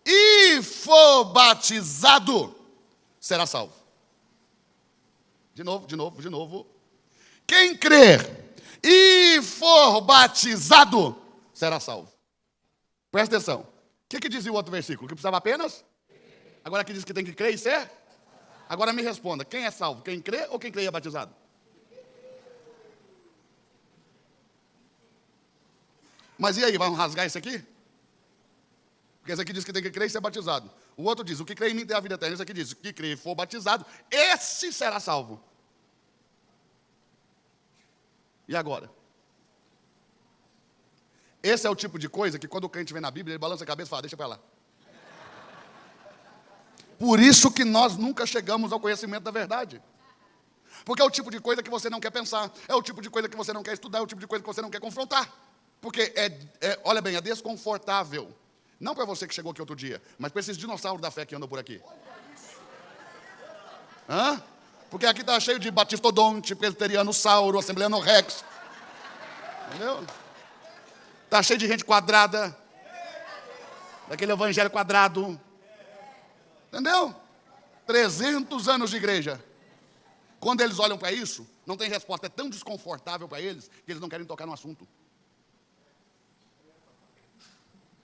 e for batizado, será salvo. De novo. Quem crer e for batizado, será salvo. Presta atenção. O que dizia o outro versículo? Que precisava apenas? Agora aqui diz que tem que crer e ser? Agora me responda, quem é salvo? Quem crê ou quem crê e é batizado? Mas e aí, vamos rasgar isso aqui? Porque esse aqui diz que tem que crer e ser batizado. O outro diz, o que crê em mim tem a vida eterna. Esse aqui diz, o que crê e for batizado, esse será salvo. E agora? Esse é o tipo de coisa que quando o crente vem na Bíblia, ele balança a cabeça e fala, deixa para lá. Por isso que nós nunca chegamos ao conhecimento da verdade. Porque é o tipo de coisa que você não quer pensar, é o tipo de coisa que você não quer estudar, é o tipo de coisa que você não quer confrontar. Porque, olha bem, é desconfortável. Não para você que chegou aqui outro dia, mas para esses dinossauros da fé que andam por aqui. Porque aqui está cheio de batistodonte, presbiteriano, sauro, assembleano rex. Entendeu? Está cheio de gente quadrada. Daquele evangelho quadrado. Entendeu? 300 anos de igreja. Quando eles olham para isso, não tem resposta. É tão desconfortável para eles que eles não querem tocar no assunto.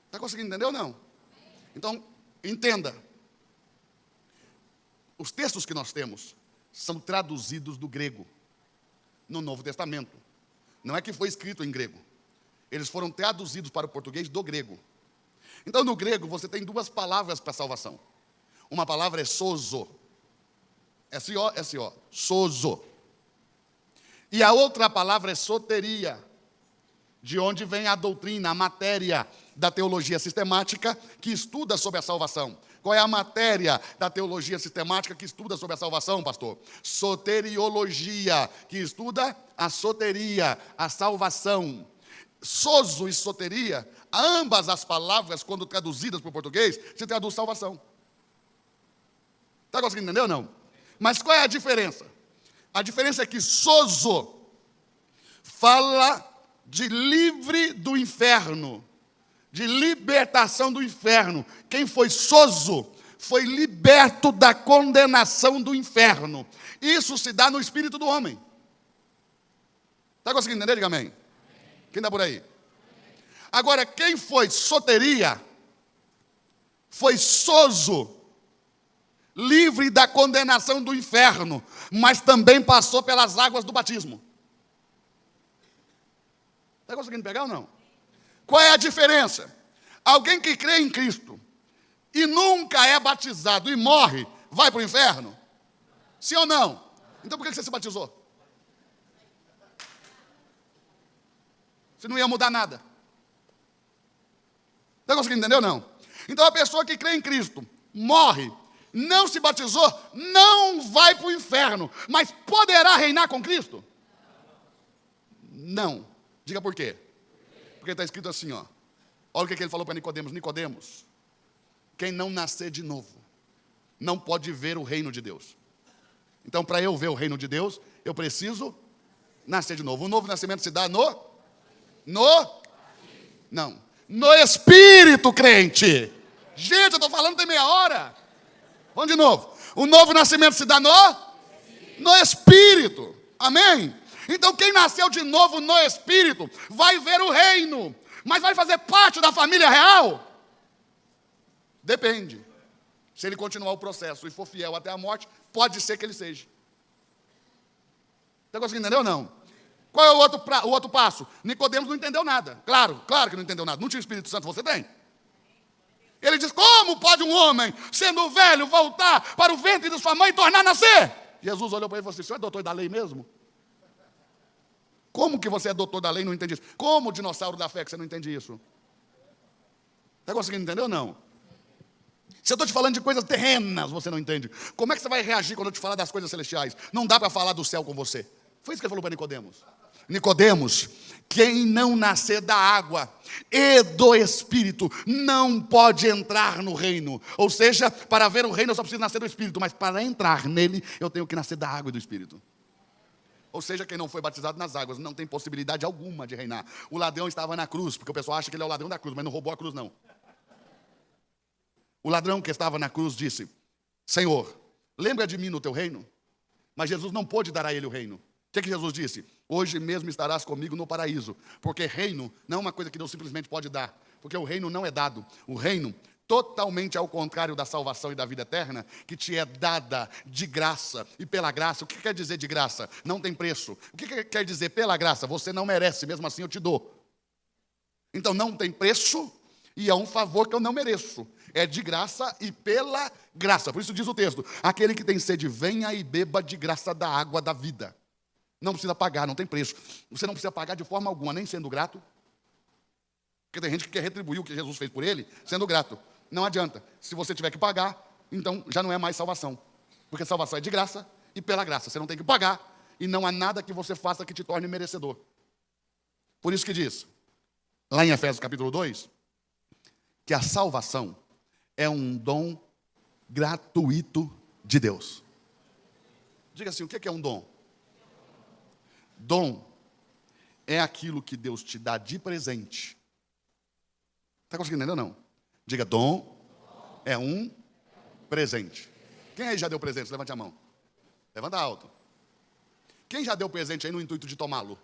Está conseguindo entender ou não? Então, entenda. Os textos que nós temos são traduzidos do grego no Novo Testamento. Não é que foi escrito em grego. Eles foram traduzidos para o português do grego. Então, no grego, você tem duas palavras para salvação. Uma palavra é sozo. S-O-S-O. Sozo. E a outra palavra é soteria. De onde vem a doutrina, a matéria da teologia sistemática que estuda sobre a salvação. Qual é a matéria da teologia sistemática que estuda sobre a salvação, pastor? Soteriologia, que estuda a soteria, a salvação. Sozo e soteria, ambas as palavras, quando traduzidas para o português, se traduz salvação. Está conseguindo entender ou não? Mas qual é a diferença? A diferença é que sozo fala de livre do inferno, de libertação do inferno. Quem foi sozo foi liberto da condenação do inferno. Isso se dá no espírito do homem. Está conseguindo entender? Diga amém. Quem está por aí? Agora, quem foi soteria, foi sozo, livre da condenação do inferno, mas também passou pelas águas do batismo. Está conseguindo pegar ou não? Qual é a diferença? Alguém que crê em Cristo e nunca é batizado e morre, vai para o inferno? Sim ou não? Então por que você se batizou? Se não ia mudar nada. Está conseguindo entender ou não? Então a pessoa que crê em Cristo, morre, não se batizou, não vai para o inferno, mas poderá reinar com Cristo? Não. Diga por quê? Porque está escrito assim, ó. Olha o que ele falou para Nicodemos. Nicodemos, quem não nascer de novo, não pode ver o reino de Deus. Então, para eu ver o reino de Deus, eu preciso nascer de novo. O novo nascimento se dá não. No Espírito, crente. Gente, eu estou falando tem meia hora. Vamos de novo. O novo nascimento se dá no Espírito. Amém? Então, quem nasceu de novo no Espírito vai ver o reino. Mas vai fazer parte da família real? Depende. Se ele continuar o processo e for fiel até a morte, pode ser que ele seja. Está conseguindo entender ou não? Qual é o outro passo? Nicodemos não entendeu nada. Claro que não entendeu nada. Não tinha o Espírito Santo, você tem. Ele diz, como pode um homem, sendo velho, voltar para o ventre de sua mãe e tornar a nascer? Jesus olhou para ele e falou assim, o senhor é doutor da lei mesmo? Como que você é doutor da lei e não entende isso? Como dinossauro da fé que você não entende isso? Está conseguindo entender ou não? Se eu estou te falando de coisas terrenas, você não entende. Como é que você vai reagir quando eu te falar das coisas celestiais? Não dá para falar do céu com você. Foi isso que ele falou para Nicodemos. Nicodemos, quem não nascer da água e do Espírito não pode entrar no reino. Ou seja, para ver o reino eu só preciso nascer do Espírito, mas para entrar nele eu tenho que nascer da água e do Espírito. Ou seja, quem não foi batizado nas águas não tem possibilidade alguma de reinar. O ladrão estava na cruz, porque o pessoal acha que ele é o ladrão da cruz, mas não roubou a cruz não. O ladrão que estava na cruz disse: Senhor, lembra de mim no teu reino? Mas Jesus não pôde dar a ele o reino. O que Jesus disse? Hoje mesmo estarás comigo no paraíso. Porque reino não é uma coisa que Deus simplesmente pode dar. Porque o reino não é dado. O reino, totalmente ao contrário da salvação e da vida eterna, que te é dada de graça e pela graça. O que quer dizer de graça? Não tem preço. O que quer dizer pela graça? Você não merece, mesmo assim eu te dou. Então não tem preço e é um favor que eu não mereço. É de graça e pela graça. Por isso diz o texto: aquele que tem sede, venha e beba de graça da água da vida. Não precisa pagar, não tem preço. Você não precisa pagar de forma alguma, nem sendo grato. Porque tem gente que quer retribuir o que Jesus fez por ele, sendo grato. Não adianta. Se você tiver que pagar, então já não é mais salvação. Porque salvação é de graça e pela graça. Você não tem que pagar e não há nada que você faça que te torne merecedor. Por isso que diz, lá em Efésios capítulo 2, que a salvação é um dom gratuito de Deus. Diga assim, o que é um dom? Dom é aquilo que Deus te dá de presente. Está conseguindo entender ou não? Diga, dom é um presente. Quem aí já deu presente? Levante a mão. Levanta alto. Quem já deu presente aí no intuito de tomá-lo?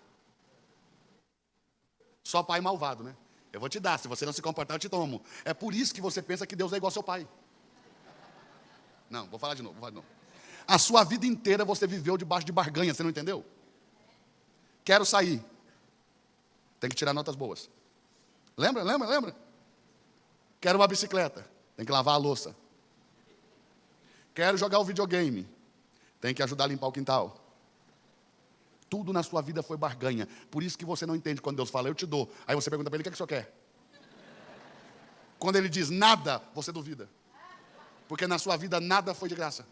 Só pai malvado, né? Eu vou te dar, se você não se comportar, eu te tomo. É por isso que você pensa que Deus é igual ao seu pai. Não, vou falar de novo. A sua vida inteira você viveu debaixo de barganha, você não entendeu? Quero sair. Tem que tirar notas boas. Lembra? Quero uma bicicleta. Tem que lavar a louça. Quero jogar o videogame. Tem que ajudar a limpar o quintal. Tudo na sua vida foi barganha. Por isso que você não entende quando Deus fala, eu te dou. Aí você pergunta para ele, o que é que o senhor quer? Quando ele diz nada, você duvida. Porque na sua vida nada foi de graça.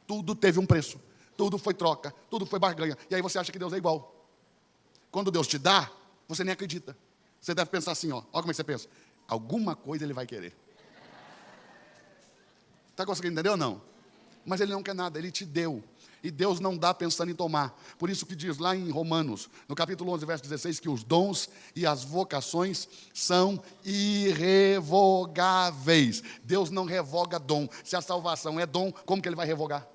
Tudo teve um preço. Tudo foi troca. Tudo foi barganha. E aí você acha que Deus é igual. Quando Deus te dá, você nem acredita. Você deve pensar assim, ó. Olha como é que você pensa. Alguma coisa ele vai querer. Está conseguindo entender ou não? Mas ele não quer nada, ele te deu. E Deus não dá pensando em tomar. Por isso que diz lá em Romanos, no capítulo 11, verso 16, que os dons e as vocações são irrevogáveis. Deus não revoga dom. Se a salvação é dom, como que ele vai revogar?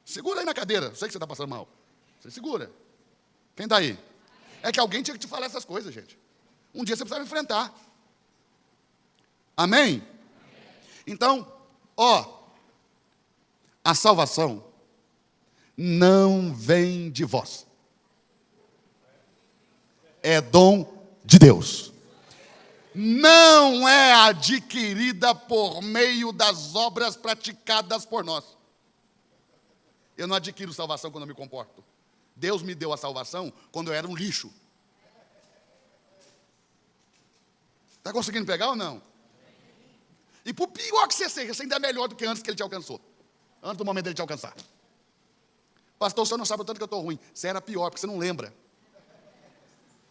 Segura aí na cadeira. Sei que você está passando mal. Você segura. Quem está aí? É que alguém tinha que te falar essas coisas, gente. Um dia você precisa enfrentar. Amém? Então, a salvação não vem de vós. É dom de Deus. Não é adquirida por meio das obras praticadas por nós. Eu não adquiro salvação quando eu me comporto. Deus me deu a salvação quando eu era um lixo. Está conseguindo pegar ou não? E por pior que você seja, você ainda é melhor do que antes que ele te alcançou. Antes do momento dele te alcançar. Pastor, você não sabe o tanto que eu estou ruim. Você era pior, porque você não lembra.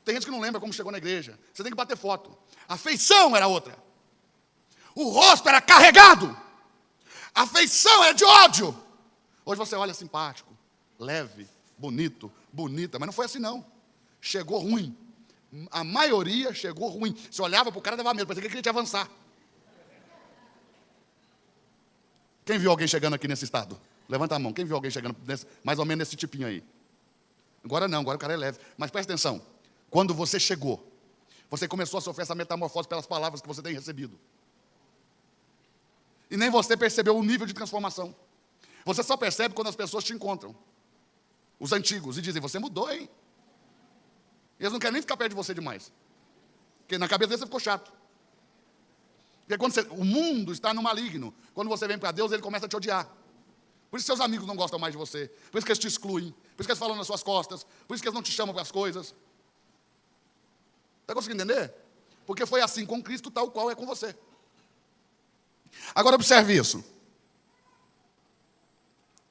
Tem gente que não lembra como chegou na igreja. Você tem que bater foto. A feição era outra. O rosto era carregado. A feição era de ódio. Hoje você olha simpático, leve, bonito, bonita, mas não foi assim não. Chegou ruim. A maioria chegou ruim. Você olhava para o cara e dava medo, parecia que ele queria te avançar. Quem viu alguém chegando aqui nesse estado? Levanta a mão. Quem viu alguém chegando mais ou menos nesse tipinho aí? Agora não, agora o cara é leve. Mas presta atenção. Quando você chegou, você começou a sofrer essa metamorfose pelas palavras que você tem recebido. E nem você percebeu o nível de transformação. Você só percebe quando as pessoas te encontram. Os antigos. E dizem, você mudou, hein? Eles não querem nem ficar perto de você demais. Porque na cabeça deles você ficou chato. Porque quando o mundo está no maligno. Quando você vem para Deus, ele começa a te odiar. Por isso seus amigos não gostam mais de você. Por isso que eles te excluem. Por isso que eles falam nas suas costas. Por isso que eles não te chamam para as coisas. Está conseguindo entender? Porque foi assim com Cristo, tal qual é com você. Agora observe isso.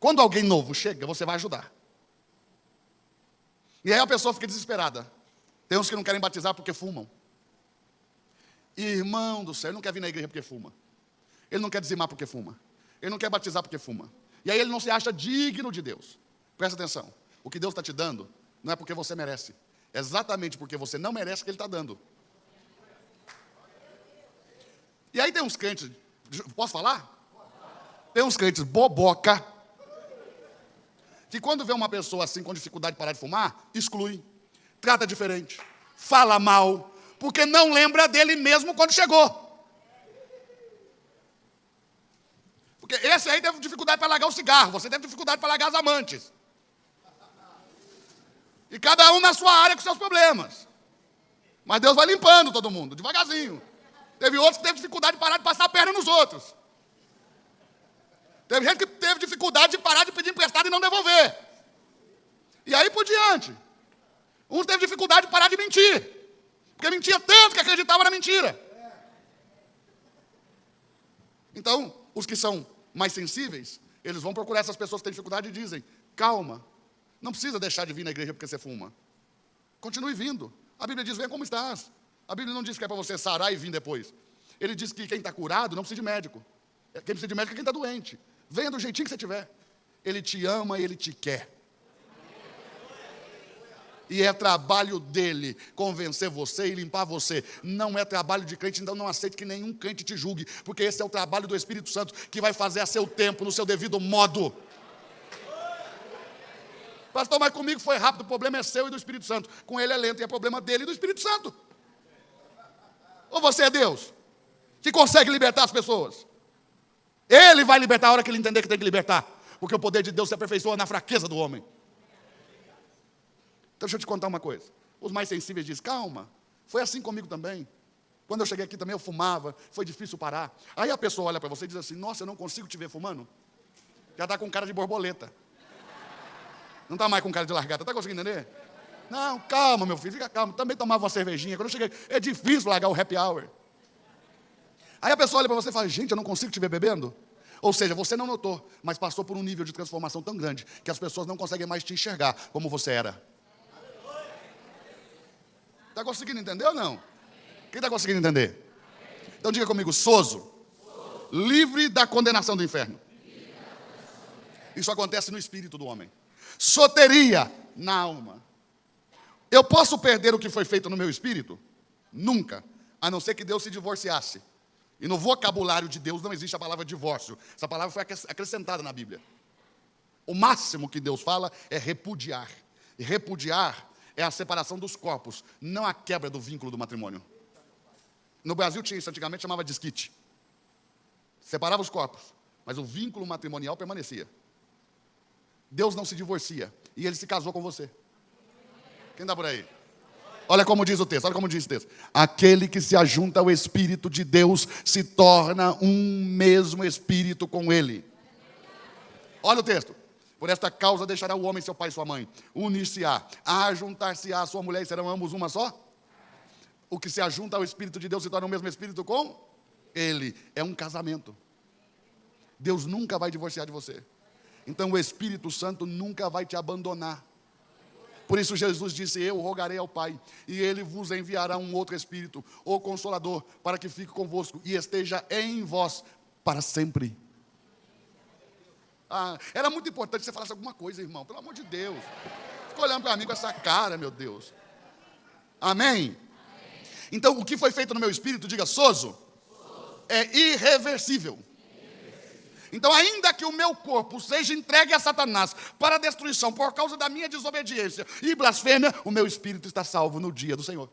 Quando alguém novo chega, você vai ajudar. E aí a pessoa fica desesperada. Tem uns que não querem batizar porque fumam. Irmão do céu, ele não quer vir na igreja porque fuma. Ele não quer dizimar porque fuma. Ele não quer batizar porque fuma. E aí ele não se acha digno de Deus. Presta atenção. O que Deus está te dando não é porque você merece. É exatamente porque você não merece que Ele está dando. E aí tem uns crentes, posso falar? Tem uns crentes boboca, que quando vê uma pessoa assim com dificuldade de parar de fumar, exclui, trata diferente, fala mal, porque não lembra dele mesmo quando chegou. Porque esse aí teve dificuldade para largar o cigarro, você teve dificuldade para largar as amantes. E cada um na sua área com seus problemas. Mas Deus vai limpando todo mundo, devagarzinho. Teve outros que teve dificuldade de parar de passar a perna nos outros. Teve gente que teve dificuldade de parar de pedir emprestado e não devolver. E aí por diante. Uns teve dificuldade de parar de mentir. Porque mentia tanto que acreditava na mentira. Então, os que são mais sensíveis, eles vão procurar essas pessoas que têm dificuldade e dizem: calma, não precisa deixar de vir na igreja porque você fuma. Continue vindo. A Bíblia diz: vem como estás. A Bíblia não diz que é para você sarar e vir depois. Ele diz que quem está curado não precisa de médico. Quem precisa de médico é quem está doente. Venha do jeitinho que você tiver. Ele te ama e ele te quer. E é trabalho dele convencer você e limpar você. Não é trabalho de crente, então não aceite que nenhum crente te julgue, porque esse é o trabalho do Espírito Santo, que vai fazer a seu tempo, no seu devido modo. Pastor, mas comigo foi rápido, o problema é seu e do Espírito Santo. Com ele é lento, e é problema dele e do Espírito Santo. Ou você é Deus, que consegue libertar as pessoas? Ele vai libertar a hora que ele entender que tem que libertar, porque o poder de Deus se aperfeiçoa na fraqueza do homem. Então deixa eu te contar uma coisa. Os mais sensíveis dizem: calma, foi assim comigo também. Quando eu cheguei aqui também eu fumava, foi difícil parar. Aí a pessoa olha para você e diz assim: nossa, eu não consigo te ver fumando. Já está com cara de borboleta. Não está mais com cara de largata, está conseguindo entender? Não, calma meu filho, fica calmo. Também tomava uma cervejinha. Quando eu cheguei, é difícil largar o happy hour. Aí a pessoa olha para você e fala: gente, eu não consigo te ver bebendo. Ou seja, você não notou, mas passou por um nível de transformação tão grande que as pessoas não conseguem mais te enxergar como você era. Está conseguindo entender ou não? Quem está conseguindo entender? Então diga comigo: sozo, livre da condenação do inferno. Isso acontece no espírito do homem. Soteria, na alma. Eu posso perder o que foi feito no meu espírito? Nunca, a não ser que Deus se divorciasse. E no vocabulário de Deus não existe a palavra divórcio. Essa palavra foi acrescentada na Bíblia. O máximo que Deus fala é repudiar. E repudiar é a separação dos corpos, não a quebra do vínculo do matrimônio. No Brasil tinha isso, antigamente chamava de desquite. Separava os corpos, mas o vínculo matrimonial permanecia. Deus não se divorcia, e ele se casou com você. Quem está por aí? Olha como diz o texto, olha como diz o texto. Aquele que se ajunta ao Espírito de Deus se torna um mesmo Espírito com ele. Olha o texto. Por esta causa deixará o homem seu pai e sua mãe, unir-se-á, ajuntar-se-á a sua mulher e serão ambos uma só? O que se ajunta ao Espírito de Deus se torna o mesmo Espírito com ele. É um casamento. Deus nunca vai divorciar de você. Então o Espírito Santo nunca vai te abandonar. Por isso Jesus disse: eu rogarei ao Pai, e Ele vos enviará um outro Espírito, o Consolador, para que fique convosco e esteja em vós para sempre. Era muito importante que você falasse alguma coisa, irmão, pelo amor de Deus. Fica olhando para mim com essa cara, meu Deus. Amém? Então, o que foi feito no meu espírito, diga sozo, é irreversível. Então, ainda que o meu corpo seja entregue a Satanás para a destruição por causa da minha desobediência e blasfêmia, o meu espírito está salvo no dia do Senhor.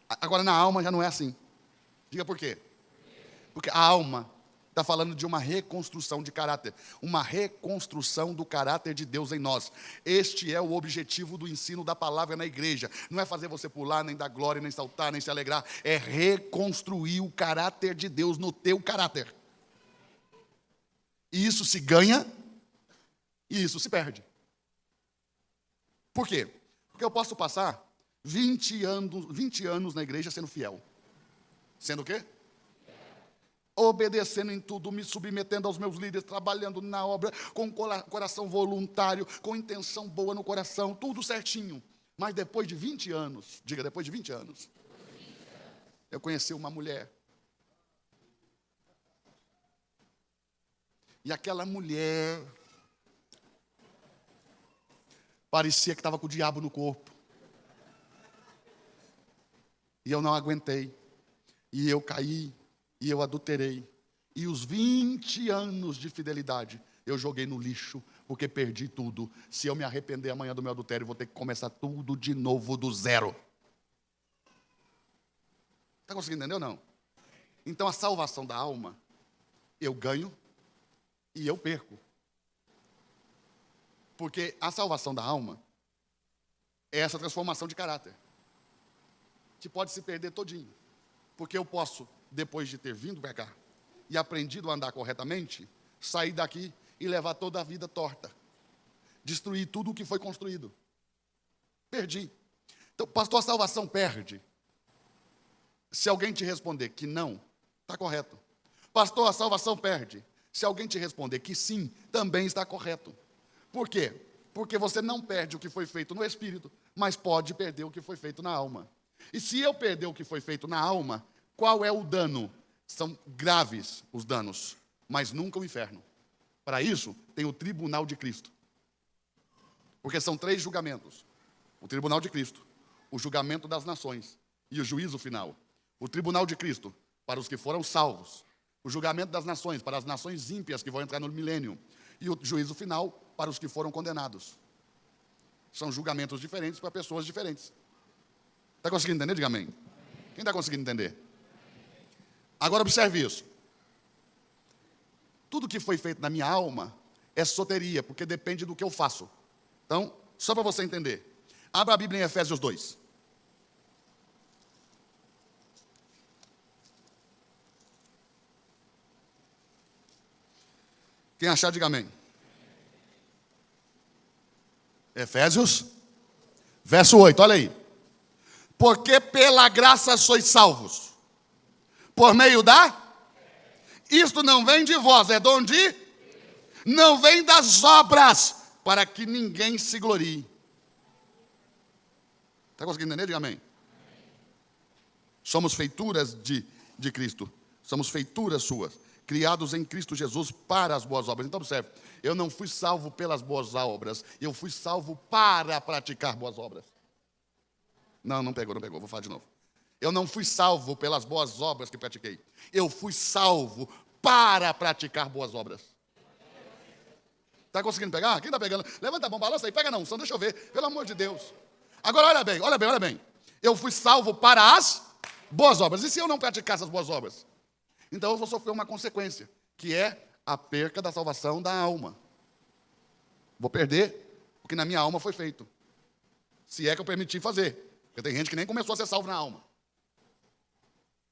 Agora, na alma já não é assim. Diga por quê? Porque a alma está falando de uma reconstrução de caráter, uma reconstrução do caráter de Deus em nós. Este é o objetivo do ensino da palavra na igreja. Não é fazer você pular, nem dar glória, nem saltar, nem se alegrar. É reconstruir o caráter de Deus no teu caráter. E isso se ganha e isso se perde. Por quê? Porque eu posso passar 20 anos na igreja sendo fiel. Sendo o quê? Obedecendo em tudo, me submetendo aos meus líderes, trabalhando na obra, com coração voluntário, com intenção boa no coração, tudo certinho. Mas depois de 20 anos, diga, depois de 20 anos, eu conheci uma mulher. E aquela mulher parecia que estava com o diabo no corpo. E eu não aguentei. E eu caí. E eu adulterei. E os 20 anos de fidelidade eu joguei no lixo, porque perdi tudo. Se eu me arrepender amanhã do meu adultério, eu vou ter que começar tudo de novo do zero. Está conseguindo entender ou não? Então a salvação da alma, eu ganho e eu perco. Porque a salvação da alma é essa transformação de caráter, que pode se perder todinho. Porque eu posso, depois de ter vindo para cá e aprendido a andar corretamente, sair daqui e levar toda a vida torta. Destruir tudo o que foi construído. Perdi. Então, pastor, a salvação perde. Se alguém te responder que não, está correto. Pastor, a salvação perde. Se alguém te responder que sim, também está correto. Por quê? Porque você não perde o que foi feito no espírito, mas pode perder o que foi feito na alma. E se eu perder o que foi feito na alma, qual é o dano? São graves os danos, mas nunca o inferno. Para isso, tem o tribunal de Cristo. Porque são 3 julgamentos. O tribunal de Cristo, o julgamento das nações e o juízo final. O tribunal de Cristo, para os que foram salvos. O julgamento das nações, para as nações ímpias que vão entrar no milênio. E o juízo final, para os que foram condenados. São julgamentos diferentes para pessoas diferentes. Está conseguindo entender? Diga amém. Quem está conseguindo entender? Agora observe isso. Tudo que foi feito na minha alma é soteria, porque depende do que eu faço. Então, só para você entender. Abra a Bíblia em Efésios 2. Quem achar, diga amém. Efésios, verso 8, olha aí. Porque pela graça sois salvos, por meio da... Isto não vem de vós, é dom de... Não vem das obras, para que ninguém se glorie. Está conseguindo entender? Diga amém. Somos feituras de Cristo. Somos feituras suas, criados em Cristo Jesus para as boas obras. Então observe, eu não fui salvo pelas boas obras, eu fui salvo para praticar boas obras. Não pegou, vou falar de novo. Eu não fui salvo pelas boas obras que pratiquei. Eu fui salvo para praticar boas obras. Está conseguindo pegar? Quem está pegando? Levanta a mão, balança aí, pega não, só deixa eu ver, pelo amor de Deus. Agora olha bem. Eu fui salvo para as boas obras. E se eu não praticasse as boas obras? Então eu vou sofrer uma consequência, que é a perca da salvação da alma. Vou perder o que na minha alma foi feito. Se é que eu permiti fazer. Porque tem gente que nem começou a ser salvo na alma.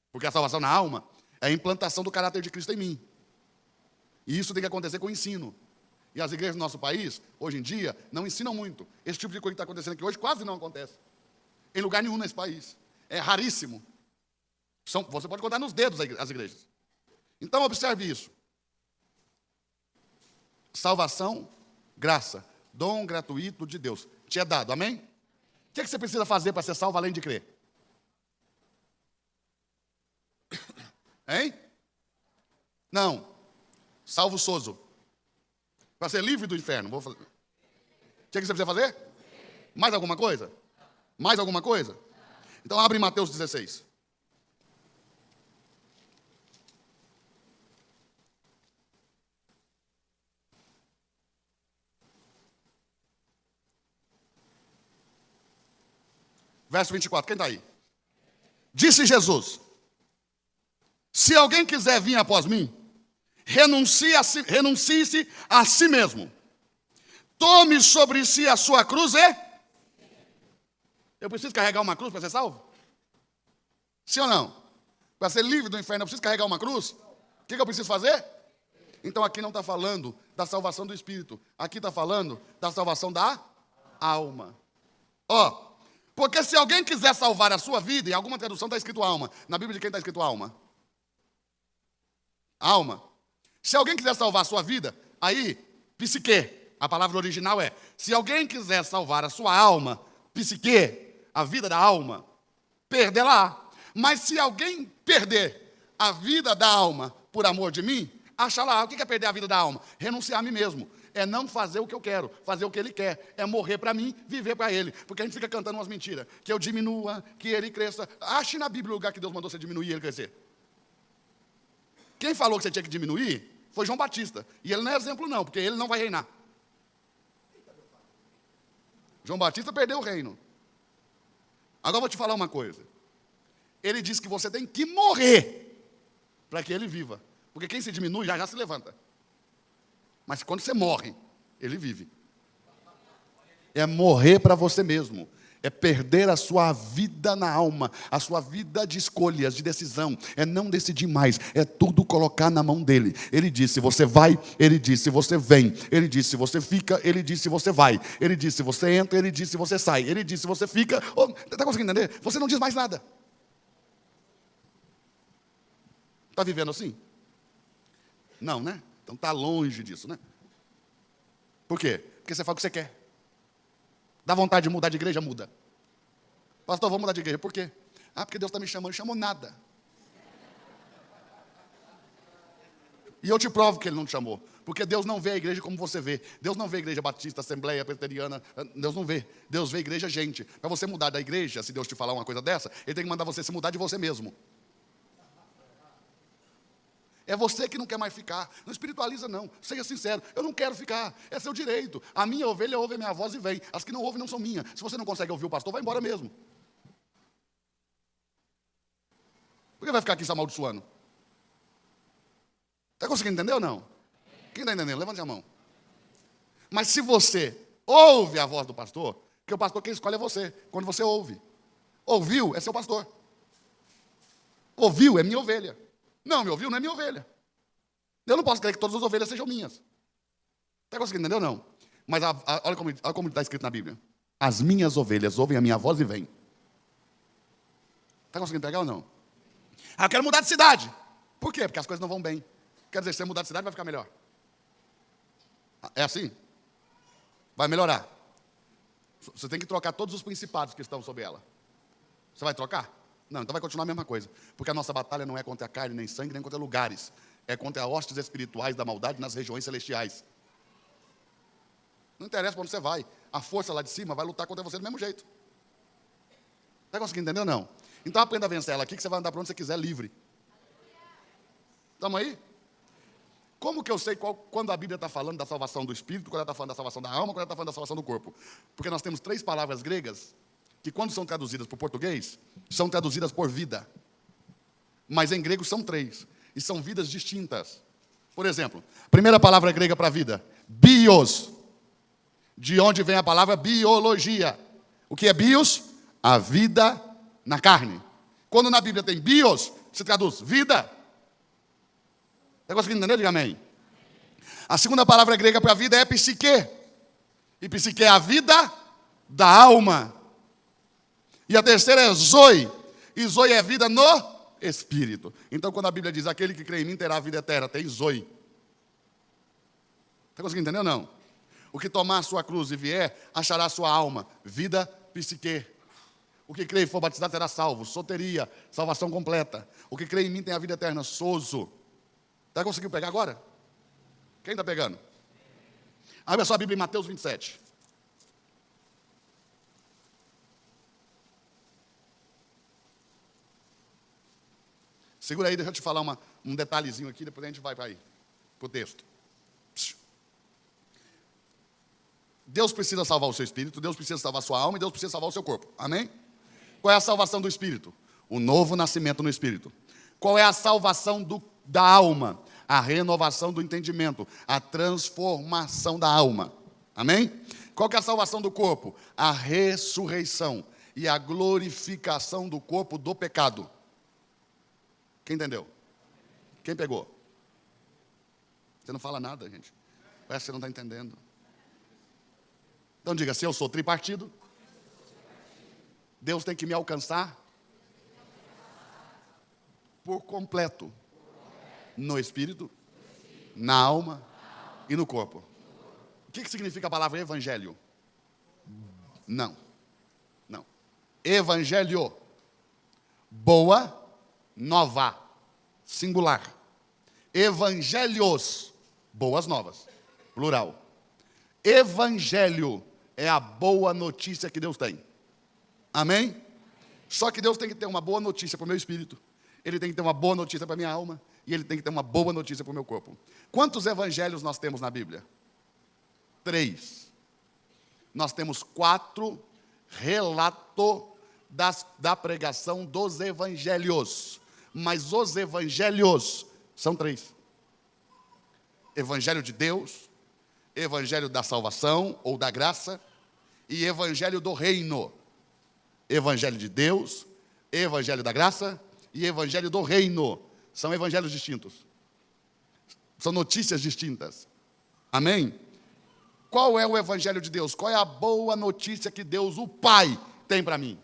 Porque a salvação na alma é a implantação do caráter de Cristo em mim. E isso tem que acontecer com o ensino. E as igrejas do nosso país, hoje em dia, não ensinam muito. Esse tipo de coisa que está acontecendo aqui hoje quase não acontece. Em lugar nenhum nesse país. É raríssimo. Você pode contar nos dedos as igrejas. Então, observe isso. Salvação, graça, dom gratuito de Deus. Te é dado, amém? O que você precisa fazer para ser salvo além de crer? Hein? Não. Salvo sozo. Para ser livre do inferno. O que você precisa fazer? Mais alguma coisa? Mais alguma coisa? Então abre Mateus 16. Verso 24, quem está aí? Disse Jesus: se alguém quiser vir após mim, renuncie-se a si mesmo. Tome sobre si a sua cruz e... Eu preciso carregar uma cruz para ser salvo? Sim ou não? Para ser livre do inferno, eu preciso carregar uma cruz? O que eu preciso fazer? Então aqui não está falando da salvação do espírito. Aqui está falando da salvação da alma. Porque se alguém quiser salvar a sua vida, em alguma tradução está escrito alma. Na Bíblia de quem está escrito alma? Alma. Se alguém quiser salvar a sua vida, aí, psique. A palavra original é, se alguém quiser salvar a sua alma, psique, a vida da alma, perderá. Mas se alguém perder a vida da alma por amor de mim, acha lá. O que é perder a vida da alma? Renunciar a mim mesmo. é não fazer o que eu quero, fazer o que ele quer, é morrer para mim, viver para ele. Porque a gente fica cantando umas mentiras, que eu diminua, que ele cresça. Ache na Bíblia o lugar que Deus mandou você diminuir e ele crescer. Quem falou que você tinha que diminuir foi João Batista. E ele não é exemplo não, porque ele não vai reinar. João Batista perdeu o reino. Agora eu vou te falar uma coisa. Ele disse que você tem que morrer para que ele viva. Porque quem se diminui já se levanta. Mas quando você morre, ele vive. É morrer para você mesmo. É perder a sua vida na alma, a sua vida de escolhas, de decisão. É não decidir mais, é tudo colocar na mão dele. Ele disse, você vai, ele disse, você vem. Ele disse, você fica, ele disse, você vai. Ele disse, você entra, ele disse, você sai. Ele disse, você fica. Está conseguindo entender? Você não diz mais nada. Está vivendo assim? Não, né? Então está longe disso, né? Por quê? Porque você fala o que você quer. Dá vontade de mudar de igreja, muda. Pastor, vou mudar de igreja. Por quê? Ah, porque Deus está me chamando. Não chamou nada. E eu te provo que Ele não te chamou. Porque Deus não vê a igreja como você vê. Deus não vê a igreja batista, assembleia, presbiteriana. Deus não vê. Deus vê a igreja gente. Para você mudar da igreja, se Deus te falar uma coisa dessa, Ele tem que mandar você se mudar de você mesmo. É você que não quer mais ficar. Não espiritualiza, não. Seja sincero. Eu não quero ficar. É seu direito. A minha ovelha ouve a minha voz e vem. As que não ouvem não são minhas. Se você não consegue ouvir o pastor, vai embora mesmo. Por que vai ficar aqui se amaldiçoando? Está conseguindo entender ou não? Quem está entendendo? Levante a mão. Mas se você ouve a voz do pastor, porque o pastor quem escolhe é você. Quando você ouve. Ouviu é seu pastor. Ouviu é minha ovelha. Não, me ouviu, não é minha ovelha. Eu não posso crer que todas as ovelhas sejam minhas. Está conseguindo entender ou não? Mas olha como está escrito na Bíblia. As minhas ovelhas ouvem a minha voz e vêm. Está conseguindo pegar ou não? Ah, eu quero mudar de cidade. Por quê? Porque as coisas não vão bem. Quer dizer, se você mudar de cidade, vai ficar melhor. É assim? Vai melhorar. Você tem que trocar todos os principados que estão sobre ela. Você vai trocar? Não, então vai continuar a mesma coisa. Porque a nossa batalha não é contra a carne, nem sangue, nem contra lugares. É contra hostes espirituais da maldade nas regiões celestiais. Não interessa para onde você vai. A força lá de cima vai lutar contra você do mesmo jeito. Está conseguindo entender ou não? Então aprenda a vencer ela aqui, que você vai andar para onde você quiser, livre. Estamos aí? Como que eu sei quando a Bíblia está falando da salvação do espírito, quando ela está falando da salvação da alma, quando ela está falando da salvação do corpo? Porque nós temos 3 palavras gregas que quando são traduzidas para o português, são traduzidas por vida. Mas em grego são 3. E são vidas distintas. Por exemplo, primeira palavra grega para vida, bios. De onde vem a palavra biologia. O que é bios? A vida na carne. Quando na Bíblia tem bios, se traduz vida. Está conseguindo entender? Diga amém. A segunda palavra grega para vida é psique. E psique é a vida da alma. E a terceira é zoe. E zoe é vida no espírito. Então, quando a Bíblia diz, aquele que crê em mim terá a vida eterna, tem zoe. Está conseguindo entender ou não? O que tomar a sua cruz e vier, achará a sua alma. Vida, psique. O que crê e for batizado será salvo. Soteria, salvação completa. O que crê em mim tem a vida eterna. Sozo. Está conseguindo pegar agora? Quem está pegando? Abre a sua Bíblia em Mateus 27. Segura aí, deixa eu te falar um detalhezinho aqui, depois a gente vai para o texto. Deus precisa salvar o seu espírito, Deus precisa salvar a sua alma e Deus precisa salvar o seu corpo. Amém? Qual é a salvação do espírito? O novo nascimento no espírito. Qual é a salvação da alma? A renovação do entendimento, a transformação da alma. Amém? Qual que é a salvação do corpo? A ressurreição e a glorificação do corpo do pecado. Quem entendeu? Quem pegou? Você não fala nada, gente. Parece que você não está entendendo. Então diga, se eu sou tripartido, Deus tem que me alcançar por completo. No espírito, na alma e no corpo. O que significa a palavra evangelho? Não. Evangelho. Boa nova. Singular. Evangelhos. Boas novas. Plural. Evangelho é a boa notícia que Deus tem. Amém? Só que Deus tem que ter uma boa notícia para o meu espírito. Ele tem que ter uma boa notícia para a minha alma. E Ele tem que ter uma boa notícia para o meu corpo. Quantos evangelhos nós temos na Bíblia? 3. Nós temos 4 relatos da pregação dos evangelhos. Mas os evangelhos são 3. Evangelho de Deus, evangelho da salvação ou da graça e evangelho do reino. Evangelho de Deus, evangelho da graça e evangelho do reino. São evangelhos distintos. São notícias distintas. Amém? Qual é o evangelho de Deus? Qual é a boa notícia que Deus, o Pai, tem para mim?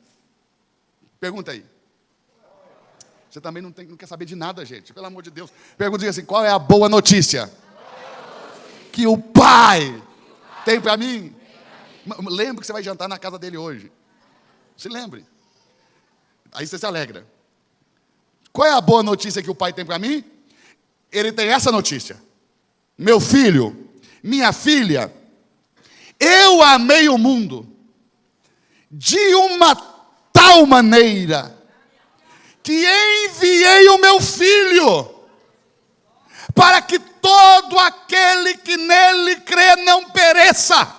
Pergunta aí. Você também não quer saber de nada, gente. Pelo amor de Deus. Pergunta assim, qual é a boa notícia? Que o Pai tem para mim? Lembre que você vai jantar na casa dele hoje. Se lembre. Aí você se alegra. Qual é a boa notícia que o Pai tem para mim? Ele tem essa notícia. Meu filho, minha filha, eu amei o mundo de uma tal maneira que enviei o meu filho para que todo aquele que nele crê não pereça,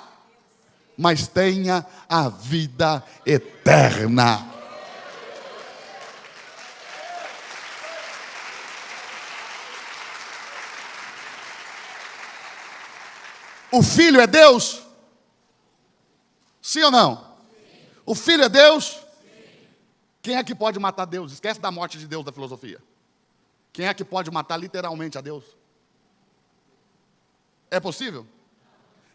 mas tenha a vida eterna. O Filho é Deus? Sim ou não? Sim. O Filho é Deus? Sim. Quem é que pode matar Deus? Esquece da morte de Deus da filosofia. Quem é que pode matar literalmente a Deus? É possível?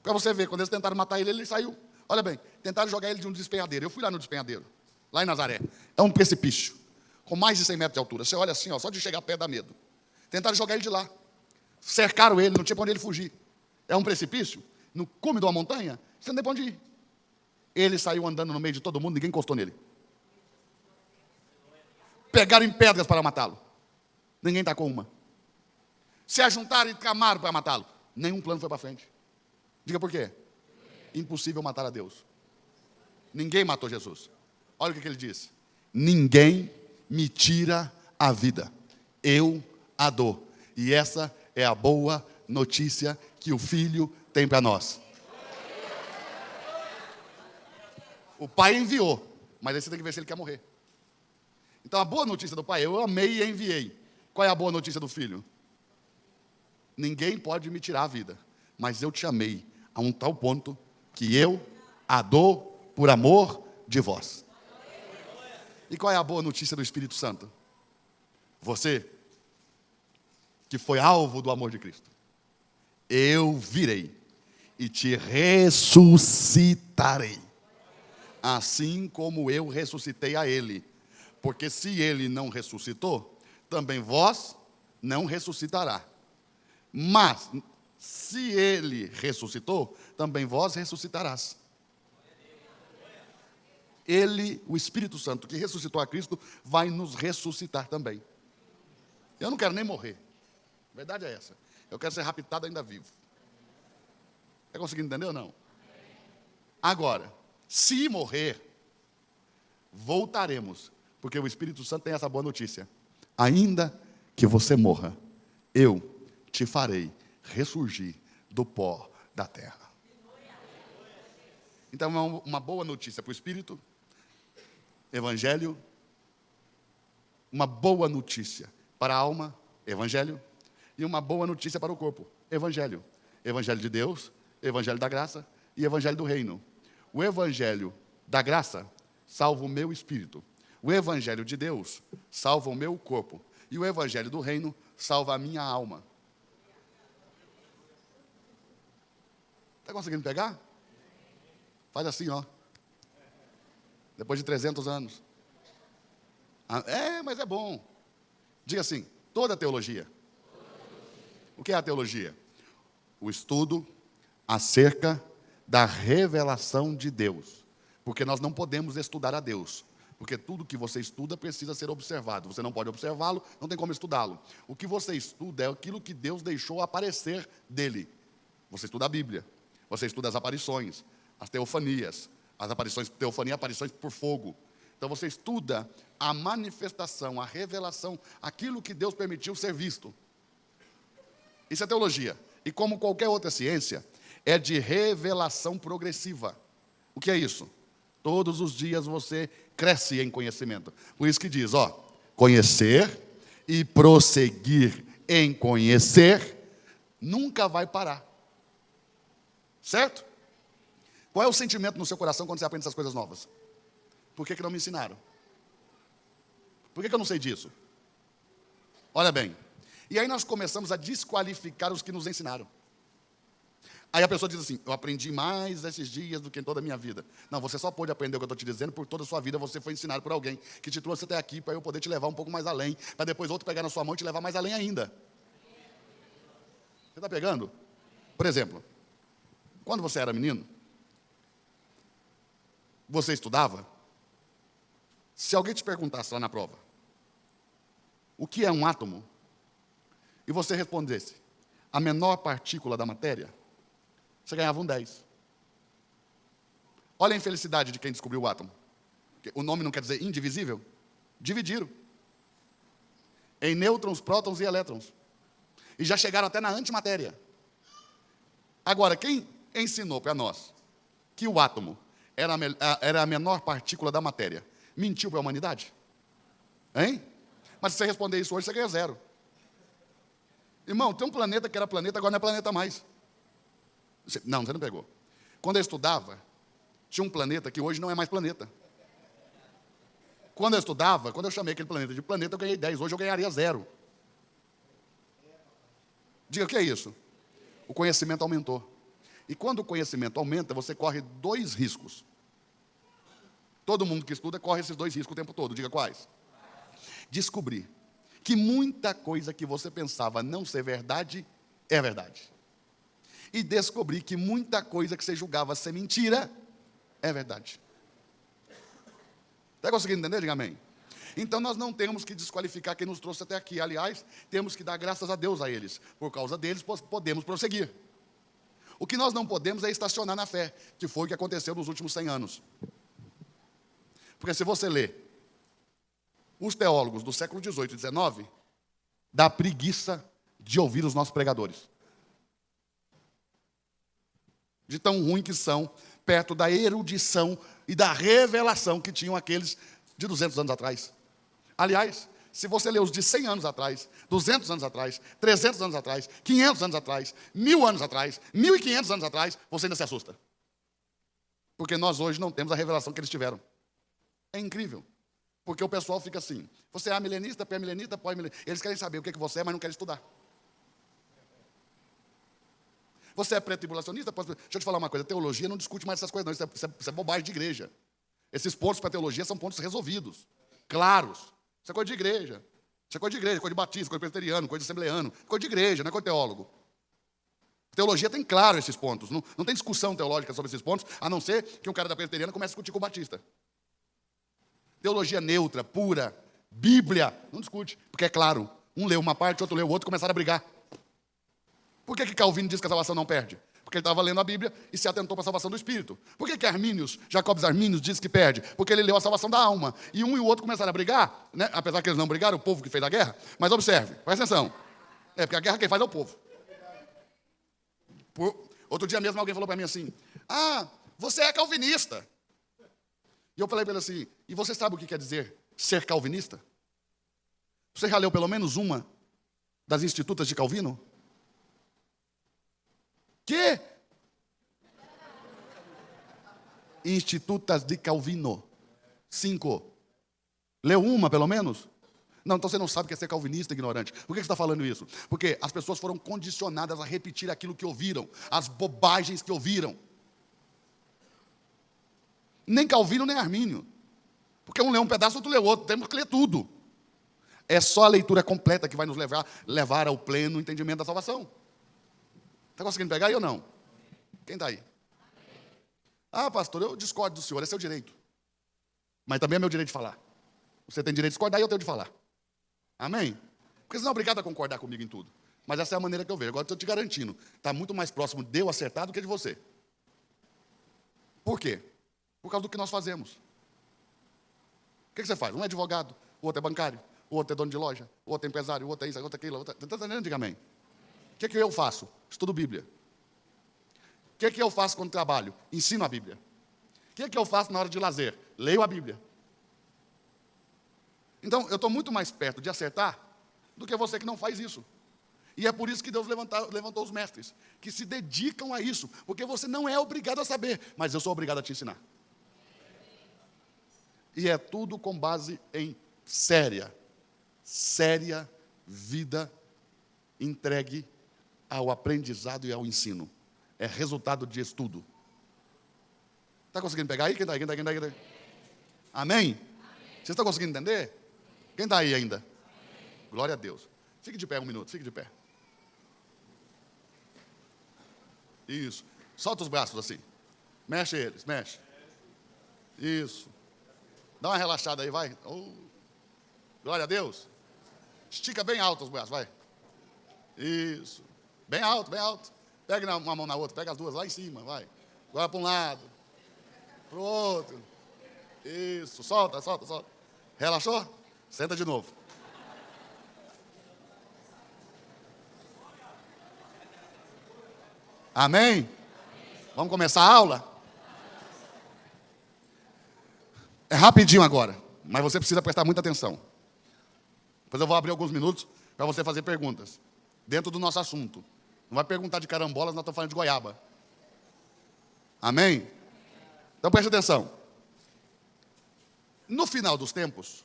Para você ver, quando eles tentaram matar ele, ele saiu. Olha bem, tentaram jogar ele de um despenhadeiro. Eu fui lá no despenhadeiro, lá em Nazaré. É um precipício, com mais de 100 metros de altura. Você olha assim, ó, só de chegar perto dá medo. Tentaram jogar ele de lá. Cercaram ele, não tinha para onde ele fugir. É um precipício, no cume de uma montanha, você não tem para onde ir. Ele saiu andando no meio de todo mundo, ninguém encostou nele. Pegaram em pedras para matá-lo. Ninguém tacou uma. Se ajuntaram e tramaram para matá-lo. Nenhum plano foi para frente. Diga por quê? Impossível matar a Deus. Ninguém matou Jesus. Olha o que ele disse. Ninguém me tira a vida. Eu a dou. E essa é a boa notícia que o Filho tem para nós. O Pai enviou, mas aí você tem que ver se ele quer morrer. Então a boa notícia do Pai, eu amei e enviei. Qual é a boa notícia do Filho? Ninguém pode me tirar a vida, mas eu te amei a um tal ponto que eu a dou por amor de vós. E qual é a boa notícia do Espírito Santo? Você, que foi alvo do amor de Cristo, eu virei e te ressuscitarei, assim como eu ressuscitei a ele. Porque se ele não ressuscitou, também vós não ressuscitará. Mas, se ele ressuscitou, também vós ressuscitarás. Ele, o Espírito Santo, que ressuscitou a Cristo, vai nos ressuscitar também. Eu não quero nem morrer. A verdade é essa. Eu quero ser raptado ainda vivo. Está conseguindo entender ou não? Agora, se morrer, voltaremos. Porque o Espírito Santo tem essa boa notícia. Ainda que você morra, eu te farei ressurgir do pó da terra. Então, é uma boa notícia para o Espírito, Evangelho. Uma boa notícia para a alma, Evangelho. E uma boa notícia para o corpo, Evangelho. Evangelho de Deus, Evangelho da graça e Evangelho do reino. O Evangelho da graça salva o meu espírito. O Evangelho de Deus salva o meu corpo. E o Evangelho do reino salva a minha alma. Está conseguindo pegar? Faz assim, ó. Depois de 300 anos. Mas é bom. Diga assim, toda teologia. O que é a teologia? O estudo acerca da revelação de Deus. Porque nós não podemos estudar a Deus. Porque tudo que você estuda precisa ser observado. Você não pode observá-lo, não tem como estudá-lo. O que você estuda é aquilo que Deus deixou aparecer dele. Você estuda a Bíblia. Você estuda as aparições, as teofanias, as aparições, teofania, aparições por fogo. Então você estuda a manifestação, a revelação, aquilo que Deus permitiu ser visto. Isso é teologia. E como qualquer outra ciência, é de revelação progressiva. O que é isso? Todos os dias você cresce em conhecimento. Por isso que diz, conhecer e prosseguir em conhecer, nunca vai parar. Certo? Qual é o sentimento no seu coração quando você aprende essas coisas novas? Por que não me ensinaram? Por que eu não sei disso? Olha bem. E aí nós começamos a desqualificar os que nos ensinaram. Aí a pessoa diz assim, eu aprendi mais esses dias do que em toda a minha vida. Não, você só pôde aprender o que eu estou te dizendo, por toda a sua vida você foi ensinado por alguém que te trouxe até aqui para eu poder te levar um pouco mais além, para depois outro pegar na sua mão e te levar mais além ainda. Você está pegando? Por exemplo, quando você era menino, você estudava, se alguém te perguntasse lá na prova, o que é um átomo? E você respondesse, a menor partícula da matéria, você ganhava um 10. Olha a infelicidade de quem descobriu o átomo. O nome não quer dizer indivisível? Dividiram. Em nêutrons, prótons e elétrons. E já chegaram até na antimatéria. Agora, quem ensinou para nós que o átomo era a menor partícula da matéria, mentiu para a humanidade? Hein? Mas se você responder isso hoje, você ganha 0. Irmão, tem um planeta que era planeta, agora não é planeta mais. Não, você não pegou. Quando eu estudava, tinha um planeta que hoje não é mais planeta. Quando eu estudava, quando eu chamei aquele planeta de planeta, eu ganhei 10. Hoje eu ganharia 0. Diga, o que é isso? O conhecimento aumentou. E quando o conhecimento aumenta, você corre 2 riscos. Todo mundo que estuda corre esses 2 riscos o tempo todo. Diga quais? Descobrir que muita coisa que você pensava não ser verdade, é verdade. E descobrir que muita coisa que você julgava ser mentira, é verdade. Está conseguindo entender? Diga amém. Então nós não temos que desqualificar quem nos trouxe até aqui. Aliás, temos que dar graças a Deus a eles. Por causa deles, podemos prosseguir. O que nós não podemos é estacionar na fé, que foi o que aconteceu nos últimos 100 anos. Porque se você lê os teólogos do século XVIII e XIX, dá preguiça de ouvir os nossos pregadores. De tão ruim que são, perto da erudição e da revelação que tinham aqueles de 200 anos atrás. Aliás, se você ler os de 100 anos atrás, 200 anos atrás, 300 anos atrás, 500 anos atrás, 1000 anos atrás, 1500 anos atrás, você ainda se assusta. Porque nós hoje não temos a revelação que eles tiveram. É incrível. Porque o pessoal fica assim, você é milenista, pré-milenista, pós-milenista. Eles querem saber o que você é, mas não querem estudar. Você é pré-tribulacionista? Deixa eu te falar uma coisa, teologia não discute mais essas coisas não, isso é bobagem de igreja. Esses pontos para teologia são pontos resolvidos, claros. Isso é coisa de igreja. Isso é coisa de igreja, coisa de batista, coisa de presbiteriano, coisa de assembleano, coisa de igreja, não é coisa de teólogo. Teologia tem claro esses pontos, não tem discussão teológica sobre esses pontos, a não ser que um cara da presbiteriana comece a discutir com o batista. Teologia neutra, pura, Bíblia, não discute, porque é claro, um leu uma parte, outro leu o outro, começaram a brigar. Por que Calvino diz que a salvação não perde? Porque ele estava lendo a Bíblia e se atentou para a salvação do Espírito. Por que Jacobs Arminius diz que perde? Porque ele leu a salvação da alma. E um e o outro começaram a brigar, né? Apesar que eles não brigaram, o povo que fez a guerra. Mas observe, presta atenção. Porque a guerra quem faz é o povo. Outro dia mesmo alguém falou para mim assim, você é calvinista. E eu falei para ele assim, e você sabe o que quer dizer ser calvinista? Você já leu pelo menos uma das Institutas de Calvino? Que? Institutas de Calvino. 5. Leu uma, pelo menos? Não, então você não sabe o que é ser calvinista, ignorante. Por que você está falando isso? Porque as pessoas foram condicionadas a repetir aquilo que ouviram, as bobagens que ouviram. Nem Calvino, nem Armínio. Porque um lê um pedaço, outro lê outro. Temos que ler tudo. É só a leitura completa que vai nos levar ao pleno entendimento da salvação. Está conseguindo pegar aí ou não? Quem está aí? Pastor, eu discordo do senhor, é seu direito. Mas também é meu direito de falar. Você tem direito de discordar e eu tenho de falar. Amém? Porque você não é obrigado a concordar comigo em tudo. Mas essa é a maneira que eu vejo. Agora estou te garantindo, está muito mais próximo de eu acertar do que de você. Por quê? Por causa do que nós fazemos. O que você faz? Um é advogado, o outro é bancário, o outro é dono de loja, o outro é empresário, o outro é isso, o outro é aquilo. Está entendendo? Diga amém. O que eu faço? Estudo Bíblia. O que eu faço quando trabalho? Ensino a Bíblia. O que eu faço na hora de lazer? Leio a Bíblia. Então, eu estou muito mais perto de acertar do que você que não faz isso. E é por isso que Deus levantou os mestres, que se dedicam a isso, porque você não é obrigado a saber, mas eu sou obrigado a te ensinar. E é tudo com base em séria vida entregue ao aprendizado e ao ensino. É resultado de estudo. Está conseguindo pegar aí? Quem está aí? Quem está aí? Amém? Vocês estão conseguindo entender? Quem está aí ainda? Glória a Deus. Fique de pé um minuto, fique de pé. Isso. Solta os braços assim. Mexe eles, mexe. Isso. Dá uma relaxada aí, vai. Oh. Glória a Deus. Estica bem alto os braços, vai. Isso. Bem alto, bem alto. Pega uma mão na outra, pega as duas lá em cima, vai. Agora para um lado. Para o outro. Isso. Solta. Relaxou? Senta de novo. Amém? Vamos começar a aula? É rapidinho agora, mas você precisa prestar muita atenção. Depois eu vou abrir alguns minutos para você fazer perguntas, dentro do nosso assunto. Não vai perguntar de carambolas, nós estamos falando de goiaba. Amém? Então preste atenção. No final dos tempos,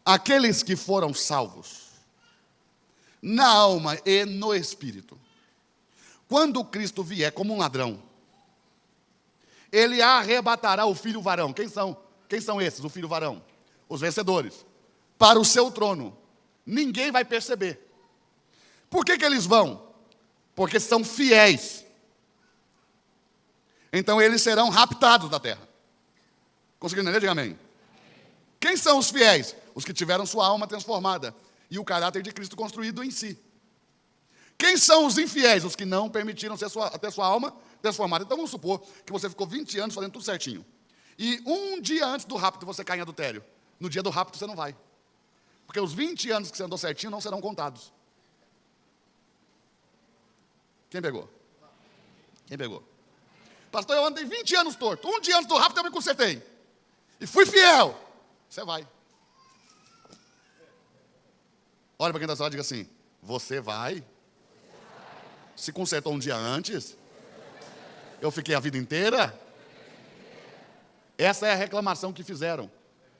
aqueles que foram salvos, na alma e no espírito, quando Cristo vier como um ladrão, ele arrebatará o filho varão. Quem são esses, o filho varão? Os vencedores. Para o seu trono. Ninguém vai perceber. Por que eles vão? Porque são fiéis. Então eles serão raptados da terra. Conseguiram entender? Diga amém. Quem são os fiéis? Os que tiveram sua alma transformada e o caráter de Cristo construído em si. Quem são os infiéis? Os que não permitiram ter sua alma transformada. Então vamos supor que você ficou 20 anos fazendo tudo certinho. E um dia antes do rapto você cai em adultério. No dia do rapto você não vai. Porque os 20 anos que você andou certinho não serão contados. Quem pegou? Quem pegou? Pastor, eu andei 20 anos torto. Um dia antes do rapto eu me consertei. E fui fiel. Você vai. Olha para quem está só e diga assim: você vai? Se consertou um dia antes? Eu fiquei a vida inteira? Essa é a reclamação que fizeram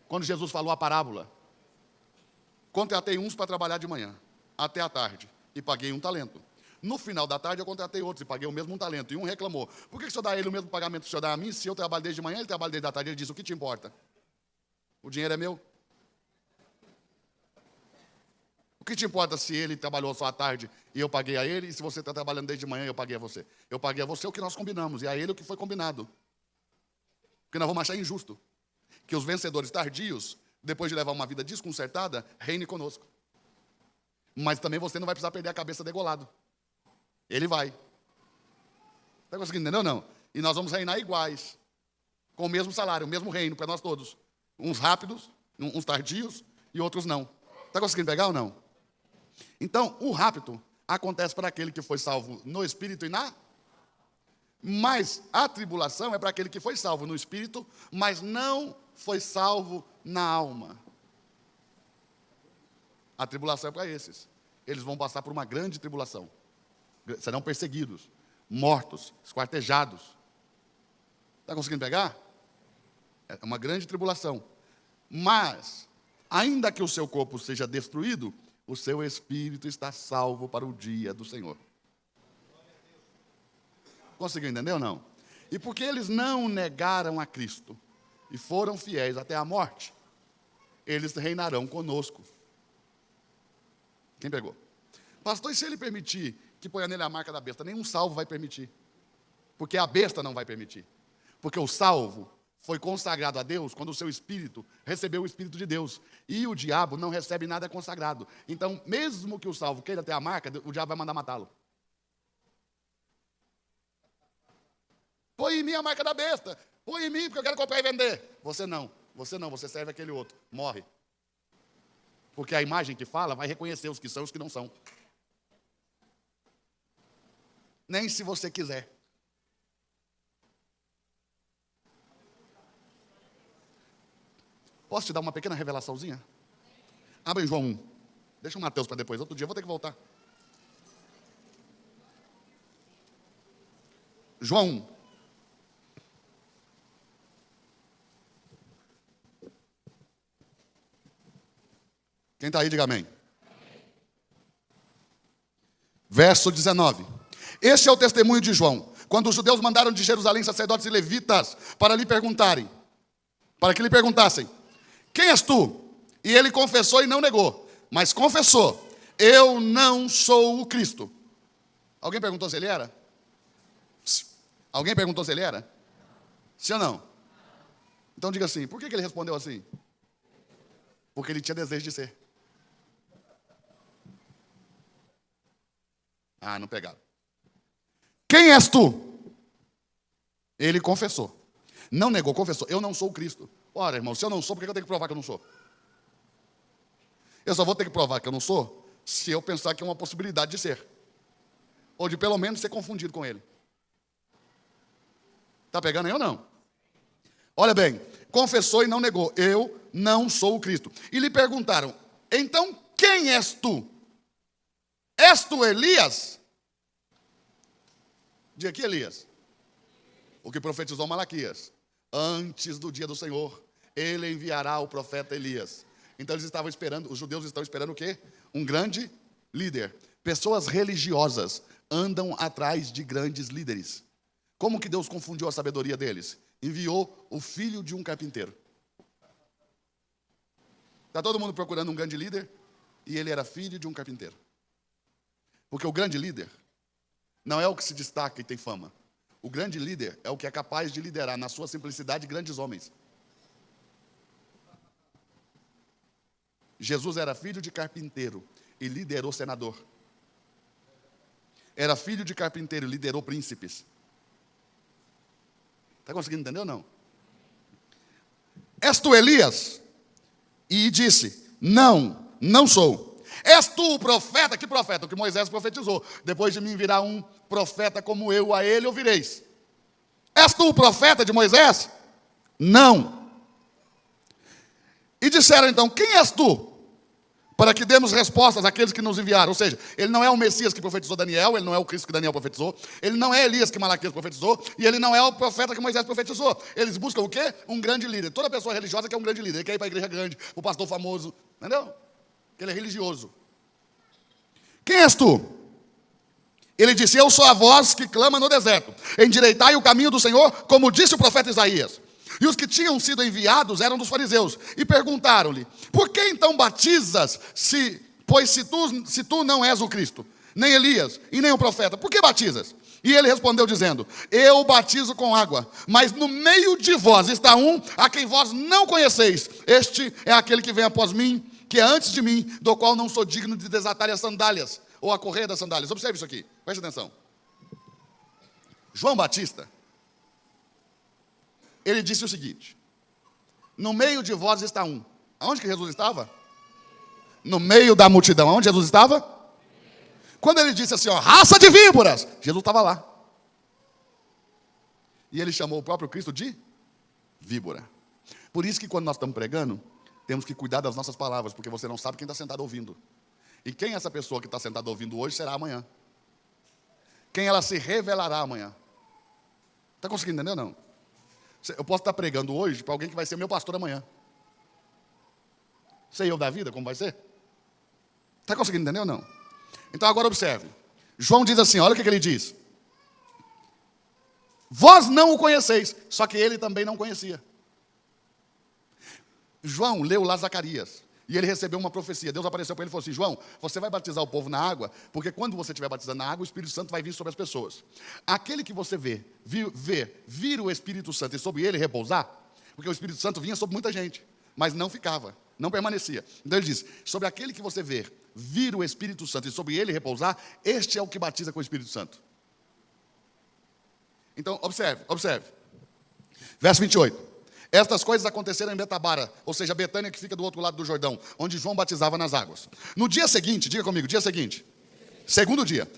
quando Jesus falou a parábola. Contratei uns para trabalhar de manhã, até a tarde, e paguei 1 talento. No final da tarde eu contratei outros e paguei o mesmo 1 talento. E um reclamou: por que o senhor dá a ele o mesmo pagamento que o senhor dá a mim? Se eu trabalho desde manhã, ele trabalha desde a tarde. Ele disse: o que te importa? O dinheiro é meu. O que te importa se ele trabalhou só à tarde e eu paguei a ele, e se você está trabalhando desde manhã e eu paguei a você? Eu paguei a você o que nós combinamos, e a ele o que foi combinado. Porque nós vamos achar injusto que os vencedores tardios, depois de levar uma vida desconcertada, reine conosco. Mas também você não vai precisar perder a cabeça degolado. Ele vai. Está conseguindo entender ou não? E nós vamos reinar iguais, com o mesmo salário, o mesmo reino para nós todos. Uns rápidos, uns tardios e outros não. Está conseguindo pegar ou não? Então, o rapto acontece para aquele que foi salvo no espírito e na... Mas a tribulação é para aquele que foi salvo no espírito, mas não foi salvo na alma. A tribulação é para esses. Eles vão passar por uma grande tribulação. Serão perseguidos, mortos, esquartejados. Está conseguindo pegar? É uma grande tribulação. Mas, ainda que o seu corpo seja destruído, o seu espírito está salvo para o dia do Senhor. Conseguiu entender ou não? E porque eles não negaram a Cristo e foram fiéis até a morte, eles reinarão conosco. Quem pegou? Pastor, e se ele permitir que ponha nele a marca da besta? Nenhum salvo vai permitir. Porque a besta não vai permitir. Porque o salvo foi consagrado a Deus quando o seu espírito recebeu o Espírito de Deus. E o diabo não recebe nada consagrado. Então, mesmo que o salvo queira ter a marca, o diabo vai mandar matá-lo. Põe em mim a marca da besta. Põe em mim porque eu quero comprar e vender. Você não, você serve aquele outro. Morre. Porque a imagem que fala vai reconhecer os que são e os que não são. Nem se você quiser. Posso te dar uma pequena revelaçãozinha? Abre em João 1. Deixa o Mateus para depois. Outro dia eu vou ter que voltar. João 1. Quem está aí, diga amém. Verso 19. Este é o testemunho de João, quando os judeus mandaram de Jerusalém sacerdotes e levitas para lhe perguntarem, para que lhe perguntassem: quem és tu? E ele confessou e não negou, mas confessou: eu não sou o Cristo. Alguém perguntou se ele era? Alguém perguntou se ele era? Sim ou não? Então diga assim: por que ele respondeu assim? Porque ele tinha desejo de ser. Ah, não pegaram. Quem és tu? Ele confessou. Não negou, confessou: eu não sou o Cristo. Ora, irmão, se eu não sou, por que eu tenho que provar que eu não sou? Eu só vou ter que provar que eu não sou se eu pensar que é uma possibilidade de ser. Ou de pelo menos ser confundido com ele. Está pegando aí ou não? Olha bem, confessou e não negou: eu não sou o Cristo. E lhe perguntaram: então quem és tu? És tu Elias? Diga aqui, Elias. O que profetizou Malaquias. Antes do dia do Senhor, ele enviará o profeta Elias. Então eles estavam esperando, os judeus estão esperando o quê? Um grande líder. Pessoas religiosas andam atrás de grandes líderes. Como que Deus confundiu a sabedoria deles? Enviou o filho de um carpinteiro. Está todo mundo procurando um grande líder? E ele era filho de um carpinteiro. Porque o grande líder não é o que se destaca e tem fama. O grande líder é o que é capaz de liderar, na sua simplicidade, grandes homens. Jesus era filho de carpinteiro e liderou senador. Era filho de carpinteiro e liderou príncipes. Está conseguindo entender ou não? És tu Elias? E disse: não, não sou. És tu o profeta? Que profeta? O que Moisés profetizou: depois de mim virá um profeta como eu, a ele ouvireis. És tu o profeta de Moisés? Não. E disseram então: quem és tu? Para que demos respostas àqueles que nos enviaram. Ou seja, ele não é o Messias que profetizou Daniel, ele não é o Cristo que Daniel profetizou, ele não é Elias que Malaquias profetizou, e ele não é o profeta que Moisés profetizou. Eles buscam o quê? Um grande líder. Toda pessoa religiosa quer um grande líder. Ele quer ir para a igreja grande, o pastor famoso. Entendeu? Porque ele é religioso. Quem és tu? Ele disse: eu sou a voz que clama no deserto: endireitai o caminho do Senhor, como disse o profeta Isaías. E os que tinham sido enviados eram dos fariseus, e perguntaram-lhe: por que então batizas, pois se tu não és o Cristo, nem Elias, e nem o profeta, por que batizas? E ele respondeu dizendo: eu batizo com água, mas no meio de vós está um a quem vós não conheceis. Este é aquele que vem após mim, que é antes de mim, do qual não sou digno de desatar as sandálias, ou a correia das sandálias. Observe isso aqui, preste atenção. João Batista, ele disse o seguinte: no meio de vós está um. Aonde que Jesus estava? No meio da multidão. Aonde Jesus estava? Quando ele disse assim, ó, raça de víboras, Jesus estava lá. E ele chamou o próprio Cristo de víbora. Por isso que quando nós estamos pregando, temos que cuidar das nossas palavras, porque você não sabe quem está sentado ouvindo. E quem é essa pessoa que está sentada ouvindo hoje será amanhã. Quem ela se revelará amanhã. Está conseguindo entender ou não? Eu posso estar pregando hoje para alguém que vai ser meu pastor amanhã. Sei eu da vida, como vai ser? Está conseguindo entender ou não? Então agora observe. João diz assim, olha o que ele diz. Vós não o conheceis, só que ele também não conhecia. João leu lá Zacarias, e ele recebeu uma profecia. Deus apareceu para ele e falou assim: João, você vai batizar o povo na água, porque quando você estiver batizando na água, o Espírito Santo vai vir sobre as pessoas. Aquele que você vir o Espírito Santo e sobre ele repousar, porque o Espírito Santo vinha sobre muita gente, mas não ficava, não permanecia. Então ele diz, sobre aquele que você vir o Espírito Santo e sobre ele repousar, este é o que batiza com o Espírito Santo. Então, observe. Verso 28. Estas coisas aconteceram em Betabara, ou seja, Betânia, que fica do outro lado do Jordão, onde João batizava nas águas. No dia seguinte, diga comigo, dia seguinte, segundo dia,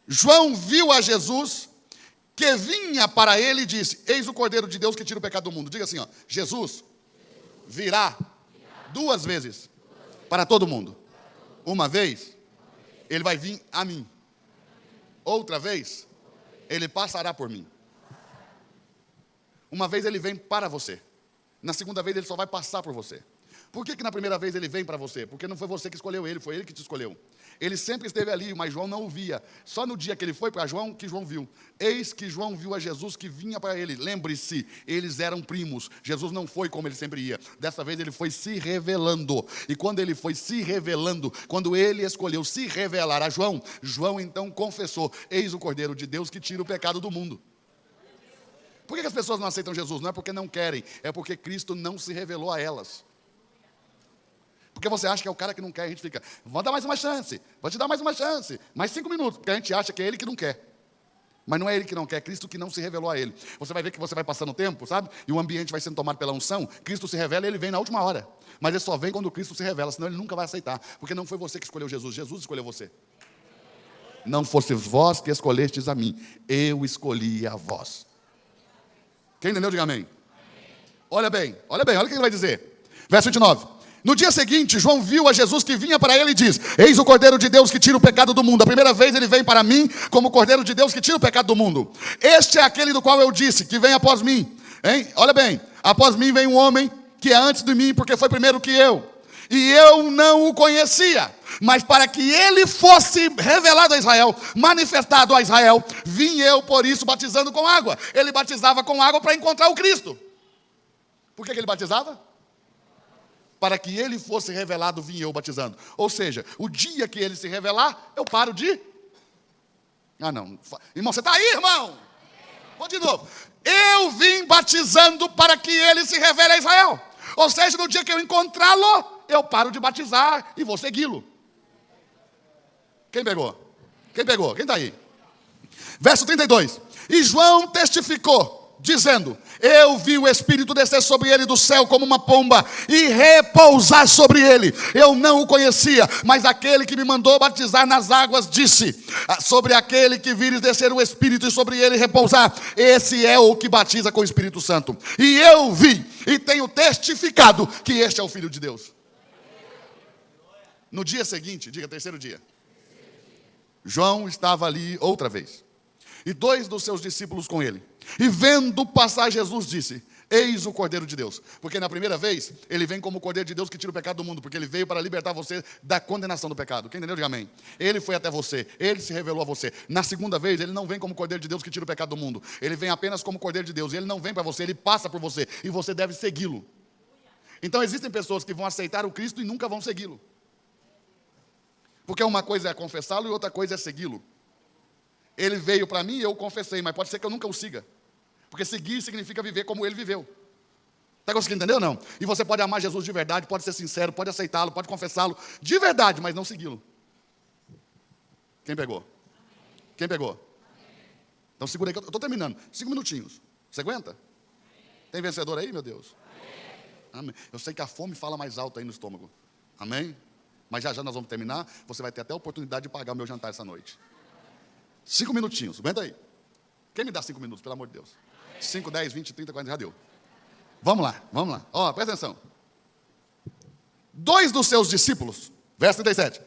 João viu a Jesus que vinha para ele e disse: eis o Cordeiro de Deus que tira o pecado do mundo. Diga assim, ó, Jesus virá 2 vezes para todo mundo. Uma vez, ele vai vir a mim. Outra vez, ele passará por mim. Uma vez ele vem para você. Na segunda vez ele só vai passar por você. Por que na primeira vez ele vem para você? Porque não foi você que escolheu ele, foi ele que te escolheu. Ele sempre esteve ali, mas João não o via. Só no dia que ele foi para João, que João viu. Eis que João viu a Jesus que vinha para ele. Lembre-se, eles eram primos. Jesus não foi como ele sempre ia. Dessa vez ele foi se revelando. E quando ele foi se revelando, quando ele escolheu se revelar a João, João então confessou: eis o Cordeiro de Deus que tira o pecado do mundo. Por que as pessoas não aceitam Jesus? Não é porque não querem, é porque Cristo não se revelou a elas. Porque você acha que é o cara que não quer, a gente fica: vou dar mais uma chance, vou te dar mais uma chance, mais 5 minutos, porque a gente acha que é ele que não quer. Mas não é ele que não quer, é Cristo que não se revelou a ele. Você vai ver que você vai passando o tempo, sabe? E o ambiente vai sendo tomado pela unção. Cristo se revela e ele vem na última hora. Mas ele só vem quando Cristo se revela, senão ele nunca vai aceitar. Porque não foi você que escolheu Jesus, Jesus escolheu você. Não fosse vós que escolhestes a mim, eu escolhi a vós. Quem entendeu, diga amém. Olha bem, olha o que ele vai dizer. Verso 29. No dia seguinte, João viu a Jesus que vinha para ele e diz: eis o Cordeiro de Deus que tira o pecado do mundo. A primeira vez ele vem para mim como o Cordeiro de Deus que tira o pecado do mundo. Este é aquele do qual eu disse, que vem após mim. Hein? Olha bem, após mim vem um homem que é antes de mim, porque foi primeiro que eu. E eu não o conhecia. Mas para que ele fosse revelado a Israel, manifestado a Israel, vim eu por isso batizando com água. Ele batizava com água para encontrar o Cristo. Por que ele batizava? Para que ele fosse revelado, vim eu batizando. Ou seja, o dia que ele se revelar, eu paro de... Ah não, irmão, você está aí, irmão? Vou de novo. Eu vim batizando para que ele se revele a Israel. Ou seja, no dia que eu encontrá-lo, eu paro de batizar e vou segui-lo. Quem pegou? Quem pegou? Quem está aí? Verso 32. E João testificou, dizendo: eu vi o Espírito descer sobre ele do céu como uma pomba e repousar sobre ele. Eu não o conhecia, mas aquele que me mandou batizar nas águas disse: sobre aquele que vires descer o Espírito e sobre ele repousar, esse é o que batiza com o Espírito Santo. E eu vi e tenho testificado que este é o Filho de Deus. No dia seguinte, diga terceiro dia, João estava ali outra vez, e 2 dos seus discípulos com ele. E vendo passar Jesus disse: eis o Cordeiro de Deus. Porque na primeira vez, ele vem como o Cordeiro de Deus que tira o pecado do mundo, porque ele veio para libertar você da condenação do pecado. Quem entendeu, diga amém. Ele foi até você, ele se revelou a você. Na segunda vez, ele não vem como o Cordeiro de Deus que tira o pecado do mundo. Ele vem apenas como Cordeiro de Deus. Ele não vem para você, ele passa por você, e você deve segui-lo. Então existem pessoas que vão aceitar o Cristo e nunca vão segui-lo. Porque uma coisa é confessá-lo e outra coisa é segui-lo. Ele veio para mim e eu o confessei, mas pode ser que eu nunca o siga. Porque seguir significa viver como ele viveu. Está conseguindo entender ou não? E você pode amar Jesus de verdade, pode ser sincero, pode aceitá-lo, pode confessá-lo de verdade, mas não segui-lo. Quem pegou? Quem pegou? Então segura aí que eu estou terminando. 5 minutinhos. Você aguenta? Tem vencedor aí, meu Deus? Amém. Eu sei que a fome fala mais alto aí no estômago. Amém? Mas já nós vamos terminar. Você vai ter até a oportunidade de pagar o meu jantar essa noite. 5 minutinhos, aguenta aí. Quem me dá 5 minutos, pelo amor de Deus? 5, 10, 20, 30, 40, já deu. Vamos lá. Ó, presta atenção. 2 dos seus discípulos, verso 37.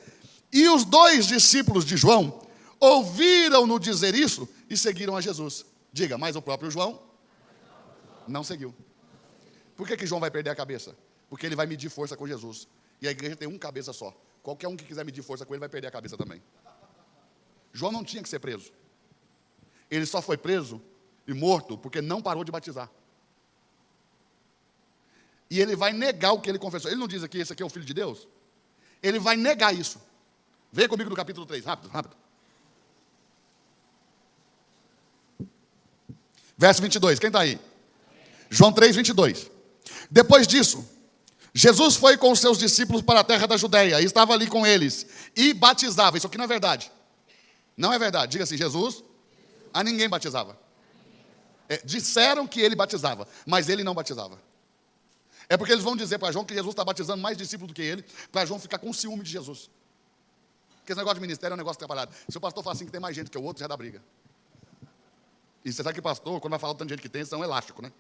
E os 2 discípulos de João ouviram-no dizer isso e seguiram a Jesus. Diga, mas o próprio João não seguiu. Por que João vai perder a cabeça? Porque ele vai medir força com Jesus. E a igreja tem um cabeça só. Qualquer um que quiser medir força com ele vai perder a cabeça também. João não tinha que ser preso. Ele só foi preso e morto porque não parou de batizar. E ele vai negar o que ele confessou. Ele não diz aqui, esse aqui é o Filho de Deus? Ele vai negar isso. Vem comigo no capítulo 3, rápido. Verso 22, quem está aí? João 3, 22. Depois disso, Jesus foi com os seus discípulos para a terra da Judeia, e estava ali com eles, e batizava. Isso aqui não é verdade. Não é verdade. Diga assim, Jesus A ninguém batizava. Disseram que ele batizava, mas ele não batizava. É porque eles vão dizer para João que Jesus está batizando mais discípulos do que ele, para João ficar com ciúme de Jesus. Porque esse negócio de ministério é um negócio trabalhado. Se o pastor fala assim que tem mais gente que o outro, já dá briga. E você sabe que pastor, quando vai falar o tanto de gente que tem, eles são elásticos, né?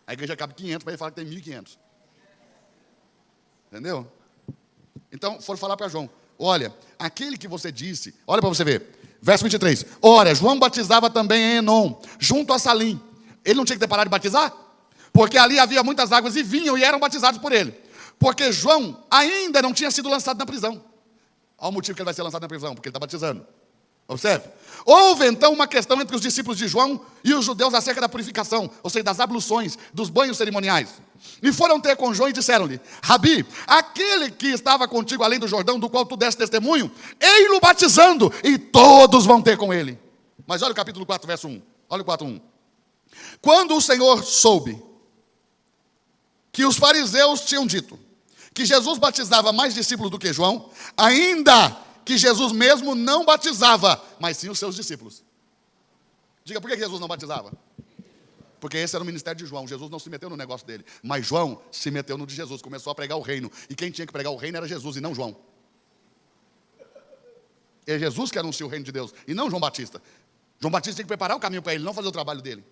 A igreja cabe 500, para ele falar que tem 1.500. Entendeu? Então, foram falar para João, olha, aquele que você disse, olha para você ver, verso 23, ora, João batizava também em Enom, junto a Salim. Ele não tinha que ter parado de batizar? Porque ali havia muitas águas e vinham e eram batizados por ele. Porque João ainda não tinha sido lançado na prisão. Olha o motivo que ele vai ser lançado na prisão, porque ele está batizando. Observe. Houve então uma questão entre os discípulos de João e os judeus acerca da purificação, ou seja, das abluções, dos banhos cerimoniais. E foram ter com João e disseram-lhe, Rabi, aquele que estava contigo além do Jordão, do qual tu deste testemunho, ei-lo batizando, e todos vão ter com ele. Mas olha o capítulo 4, verso 1. Olha o 4:1. Quando o Senhor soube que os fariseus tinham dito que Jesus batizava mais discípulos do que João, ainda que Jesus mesmo não batizava, mas sim os seus discípulos. Diga, por que Jesus não batizava? Porque esse era o ministério de João. Jesus não se meteu no negócio dele, mas João se meteu no de Jesus, começou a pregar o reino. E quem tinha que pregar o reino era Jesus e não João. É Jesus que anuncia o reino de Deus e não João Batista. João Batista tem que preparar o caminho para ele, não fazer o trabalho dele.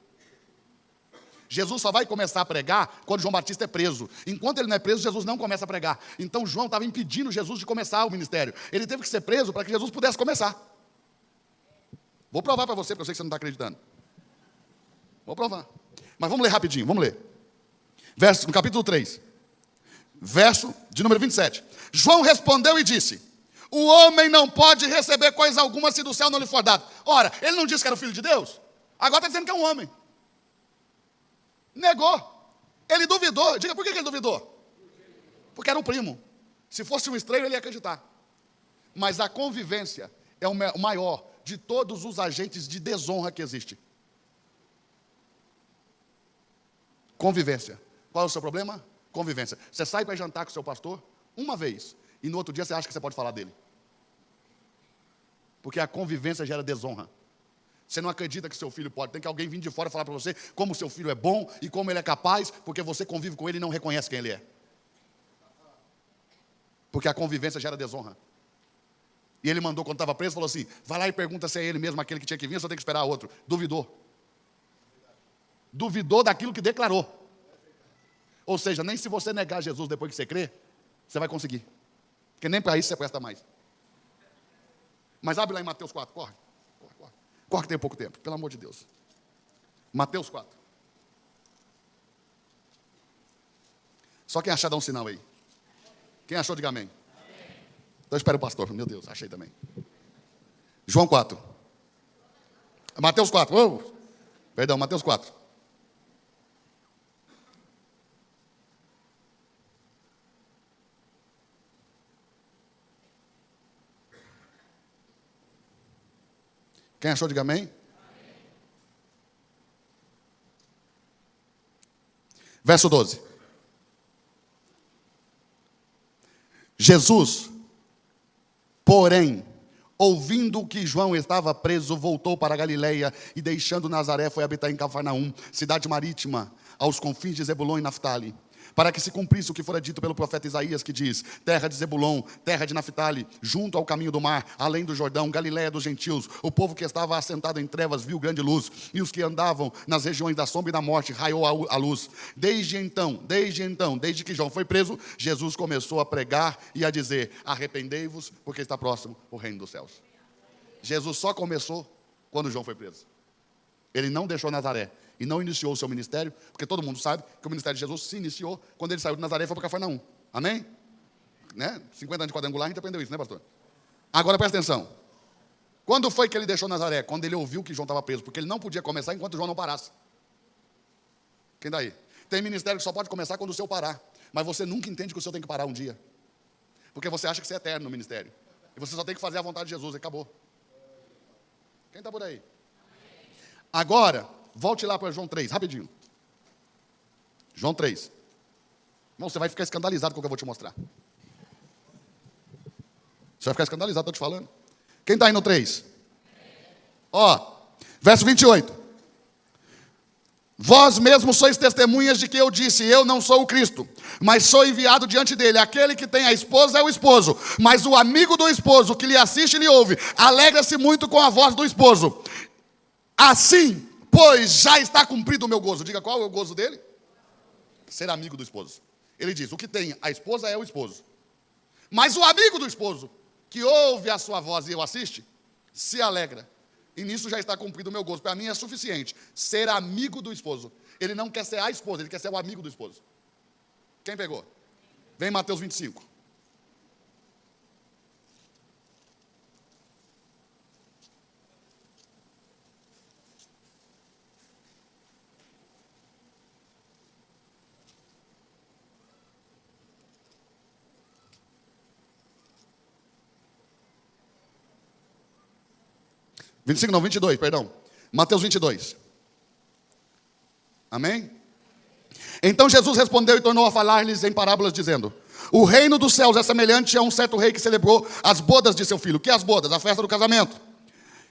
Jesus só vai começar a pregar quando João Batista é preso. Enquanto ele não é preso, Jesus não começa a pregar. Então João estava impedindo Jesus de começar o ministério. Ele teve que ser preso para que Jesus pudesse começar. Vou provar para você, porque eu sei que você não está acreditando. Vou provar. Mas vamos ler rapidinho, vamos ler. No capítulo 3, verso de número 27. João respondeu e disse, o homem não pode receber coisa alguma se do céu não lhe for dado. Ora, ele não disse que era o filho de Deus? Agora está dizendo que é um homem. Negou. Ele duvidou. Diga, por que ele duvidou? Porque era um primo. Se fosse um estranho, ele ia acreditar. Mas a convivência é o maior de todos os agentes de desonra que existe. Convivência. Qual é o seu problema? Convivência. Você sai para jantar com o seu pastor uma vez e no outro dia você acha que você pode falar dele. Porque a convivência gera desonra. Você não acredita que seu filho pode. Tem que alguém vir de fora falar para você como seu filho é bom e como ele é capaz, porque você convive com ele e não reconhece quem ele é. Porque a convivência gera desonra. E ele mandou, quando estava preso, falou assim, vai lá e pergunta se é ele mesmo aquele que tinha que vir, só tem que esperar outro. Duvidou. Duvidou daquilo que declarou. Ou seja, nem se você negar Jesus depois que você crê, você vai conseguir. Porque nem para isso você presta mais. Mas abre lá em Mateus 4, corre. Corre que tem pouco tempo, pelo amor de Deus. Mateus 4. Só quem achar dá um sinal aí. Quem achou, diga amém. Então espera o pastor, meu Deus, achei também. João 4. Mateus 4, perdão, Mateus 4. Quem achou, diga amém. Verso 12. Jesus, porém, ouvindo que João estava preso, voltou para a Galileia e, deixando Nazaré, foi habitar em Cafarnaum, cidade marítima, aos confins de Zebulon e Naftali, para que se cumprisse o que fora dito pelo profeta Isaías, que diz, terra de Zebulon, terra de Naftali, junto ao caminho do mar, além do Jordão, Galileia dos gentios, o povo que estava assentado em trevas viu grande luz, e os que andavam nas regiões da sombra e da morte, raiou a luz. Desde que João foi preso, Jesus começou a pregar e a dizer, arrependei-vos, porque está próximo o reino dos céus. Jesus só começou quando João foi preso. Ele não deixou Nazaré e não iniciou o seu ministério, porque todo mundo sabe que o ministério de Jesus se iniciou quando ele saiu de Nazaré e foi para Cafarnaum. Amém? Né? 50 anos de quadrangular, a gente aprendeu isso, né, pastor? Agora presta atenção. Quando foi que ele deixou Nazaré? Quando ele ouviu que João estava preso, porque ele não podia começar enquanto João não parasse. Quem daí? Tem ministério que só pode começar quando o seu parar, mas você nunca entende que o seu tem que parar um dia, porque você acha que você é eterno no ministério, e você só tem que fazer a vontade de Jesus e acabou. Quem está por aí? Agora, volte lá para João 3, rapidinho. João 3. Irmão, você vai ficar escandalizado com o que eu vou te mostrar. Você vai ficar escandalizado, estou te falando. Quem está aí no 3? Ó, Verso 28. Vós mesmos sois testemunhas de que eu disse, eu não sou o Cristo, mas sou enviado diante dele. Aquele que tem a esposa é o esposo, mas o amigo do esposo que lhe assiste e lhe ouve, alegra-se muito com a voz do esposo. Assim, pois, já está cumprido o meu gozo. Diga, qual é o gozo dele? Ser amigo do esposo. Ele diz, o que tem a esposa é o esposo. Mas o amigo do esposo, que ouve a sua voz e o assiste, se alegra. E nisso já está cumprido o meu gozo. Para mim é suficiente ser amigo do esposo. Ele não quer ser a esposa, ele quer ser o amigo do esposo. Quem pegou? Vem Mateus 25. Não, 22, perdão. Mateus 22. Amém? Então Jesus respondeu e tornou a falar-lhes em parábolas, dizendo: o reino dos céus é semelhante a um certo rei que celebrou as bodas de seu filho. Que é as bodas? A festa do casamento.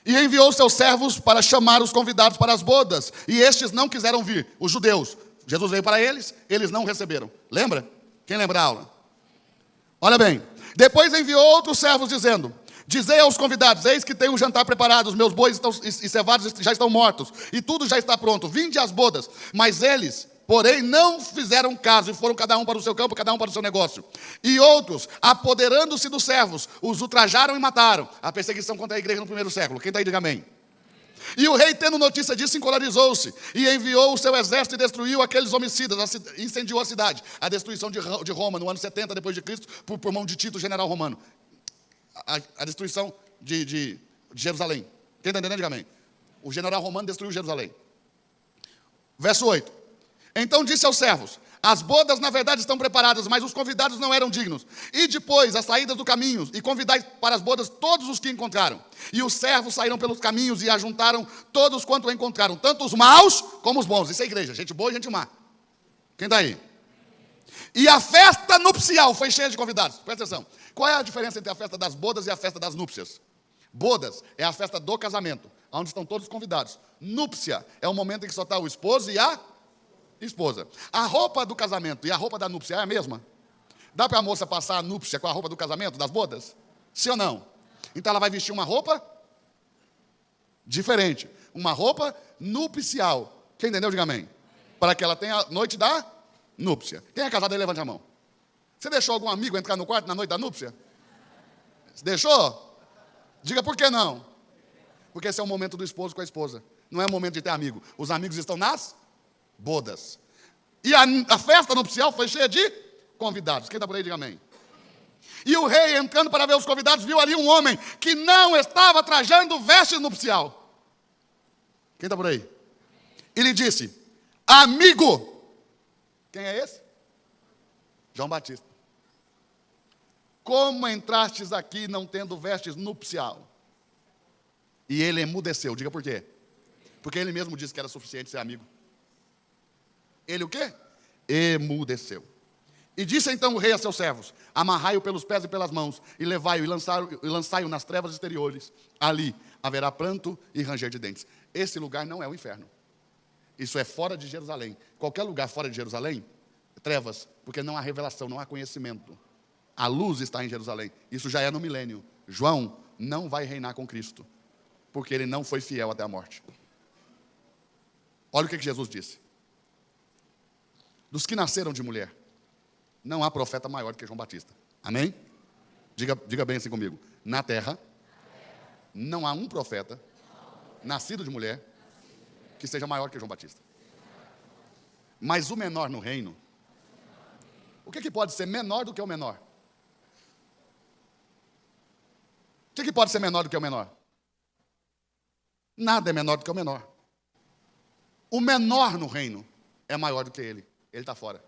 E enviou seus servos para chamar os convidados para as bodas. E estes não quiseram vir, os judeus. Jesus veio para eles, eles não receberam. Lembra? Quem lembra a aula? Olha bem. Depois enviou outros servos, dizendo: dizei aos convidados, eis que tenho um jantar preparado, os meus bois e cevados já estão mortos, e tudo já está pronto, vinde às bodas. Mas eles, porém, não fizeram caso, e foram cada um para o seu campo, cada um para o seu negócio. E outros, apoderando-se dos servos, os ultrajaram e mataram. A perseguição contra a igreja no primeiro século. Quem está aí, diga amém. E o rei, tendo notícia disso, encolerizou-se, e enviou o seu exército e destruiu aqueles homicidas, incendiou a cidade. A destruição de Roma, no ano 70 depois de Cristo, por mão de Tito, general romano. A destruição de Jerusalém. Quem está entendendo? Diga amém. O general romano destruiu Jerusalém. Verso 8. Então disse aos servos: as bodas na verdade estão preparadas, mas os convidados não eram dignos. E depois as saídas do caminho, e convidai para as bodas todos os que encontraram. E os servos saíram pelos caminhos e ajuntaram todos quanto encontraram, tanto os maus como os bons. Isso é igreja, gente boa e gente má. Quem está aí? E a festa nupcial foi cheia de convidados. Presta atenção. Qual é a diferença entre a festa das bodas e a festa das núpcias? Bodas é a festa do casamento, onde estão todos convidados. Núpcia é o momento em que só está o esposo e a esposa. A roupa do casamento e a roupa da núpcia é a mesma? Dá para a moça passar a núpcia com a roupa do casamento, das bodas? Sim ou não? Então ela vai vestir uma roupa diferente. Uma roupa nupcial. Quem entendeu, diga amém. Para que ela tenha a noite da núpcia. Quem é casado aí, levante a mão. Você deixou algum amigo entrar no quarto na noite da núpcia? Deixou? Diga por que não. Porque esse é o momento do esposo com a esposa. Não é o momento de ter amigo. Os amigos estão nas bodas. E a festa nupcial foi cheia de convidados. Quem está por aí, diga amém. E o rei, entrando para ver os convidados, viu ali um homem que não estava trajando veste nupcial. Quem está por aí? Ele disse: amigo. Quem é esse? João Batista. Como entrastes aqui não tendo vestes nupcial? E ele emudeceu. Diga por quê? Porque ele mesmo disse que era suficiente ser amigo. Ele o quê? Emudeceu. E disse então o rei a seus servos: amarrai-o pelos pés e pelas mãos, e levai-o e lançai-o nas trevas exteriores. Ali haverá pranto e ranger de dentes. Esse lugar não é o inferno. Isso é fora de Jerusalém. Qualquer lugar fora de Jerusalém, trevas, porque não há revelação, não há conhecimento. A luz está em Jerusalém. Isso já é no milênio. João não vai reinar com Cristo, porque ele não foi fiel até a morte. Olha o que Jesus disse. Dos que nasceram de mulher, não há profeta maior do que João Batista. Amém? Diga bem assim comigo. Na terra, não há um profeta nascido de mulher que seja maior que João Batista. Mas o menor no reino, o que pode ser menor do que o menor? O que pode ser menor do que o menor? Nada é menor do que o menor. O menor no reino é maior do que ele. Ele está fora.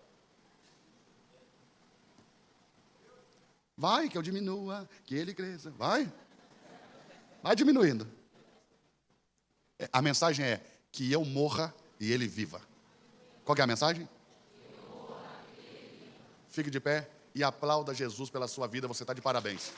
Vai que eu diminua, que ele cresça. Vai diminuindo. A mensagem é que eu morra e ele viva. Qual que é a mensagem? Fique de pé e aplauda Jesus pela sua vida. Você está de parabéns.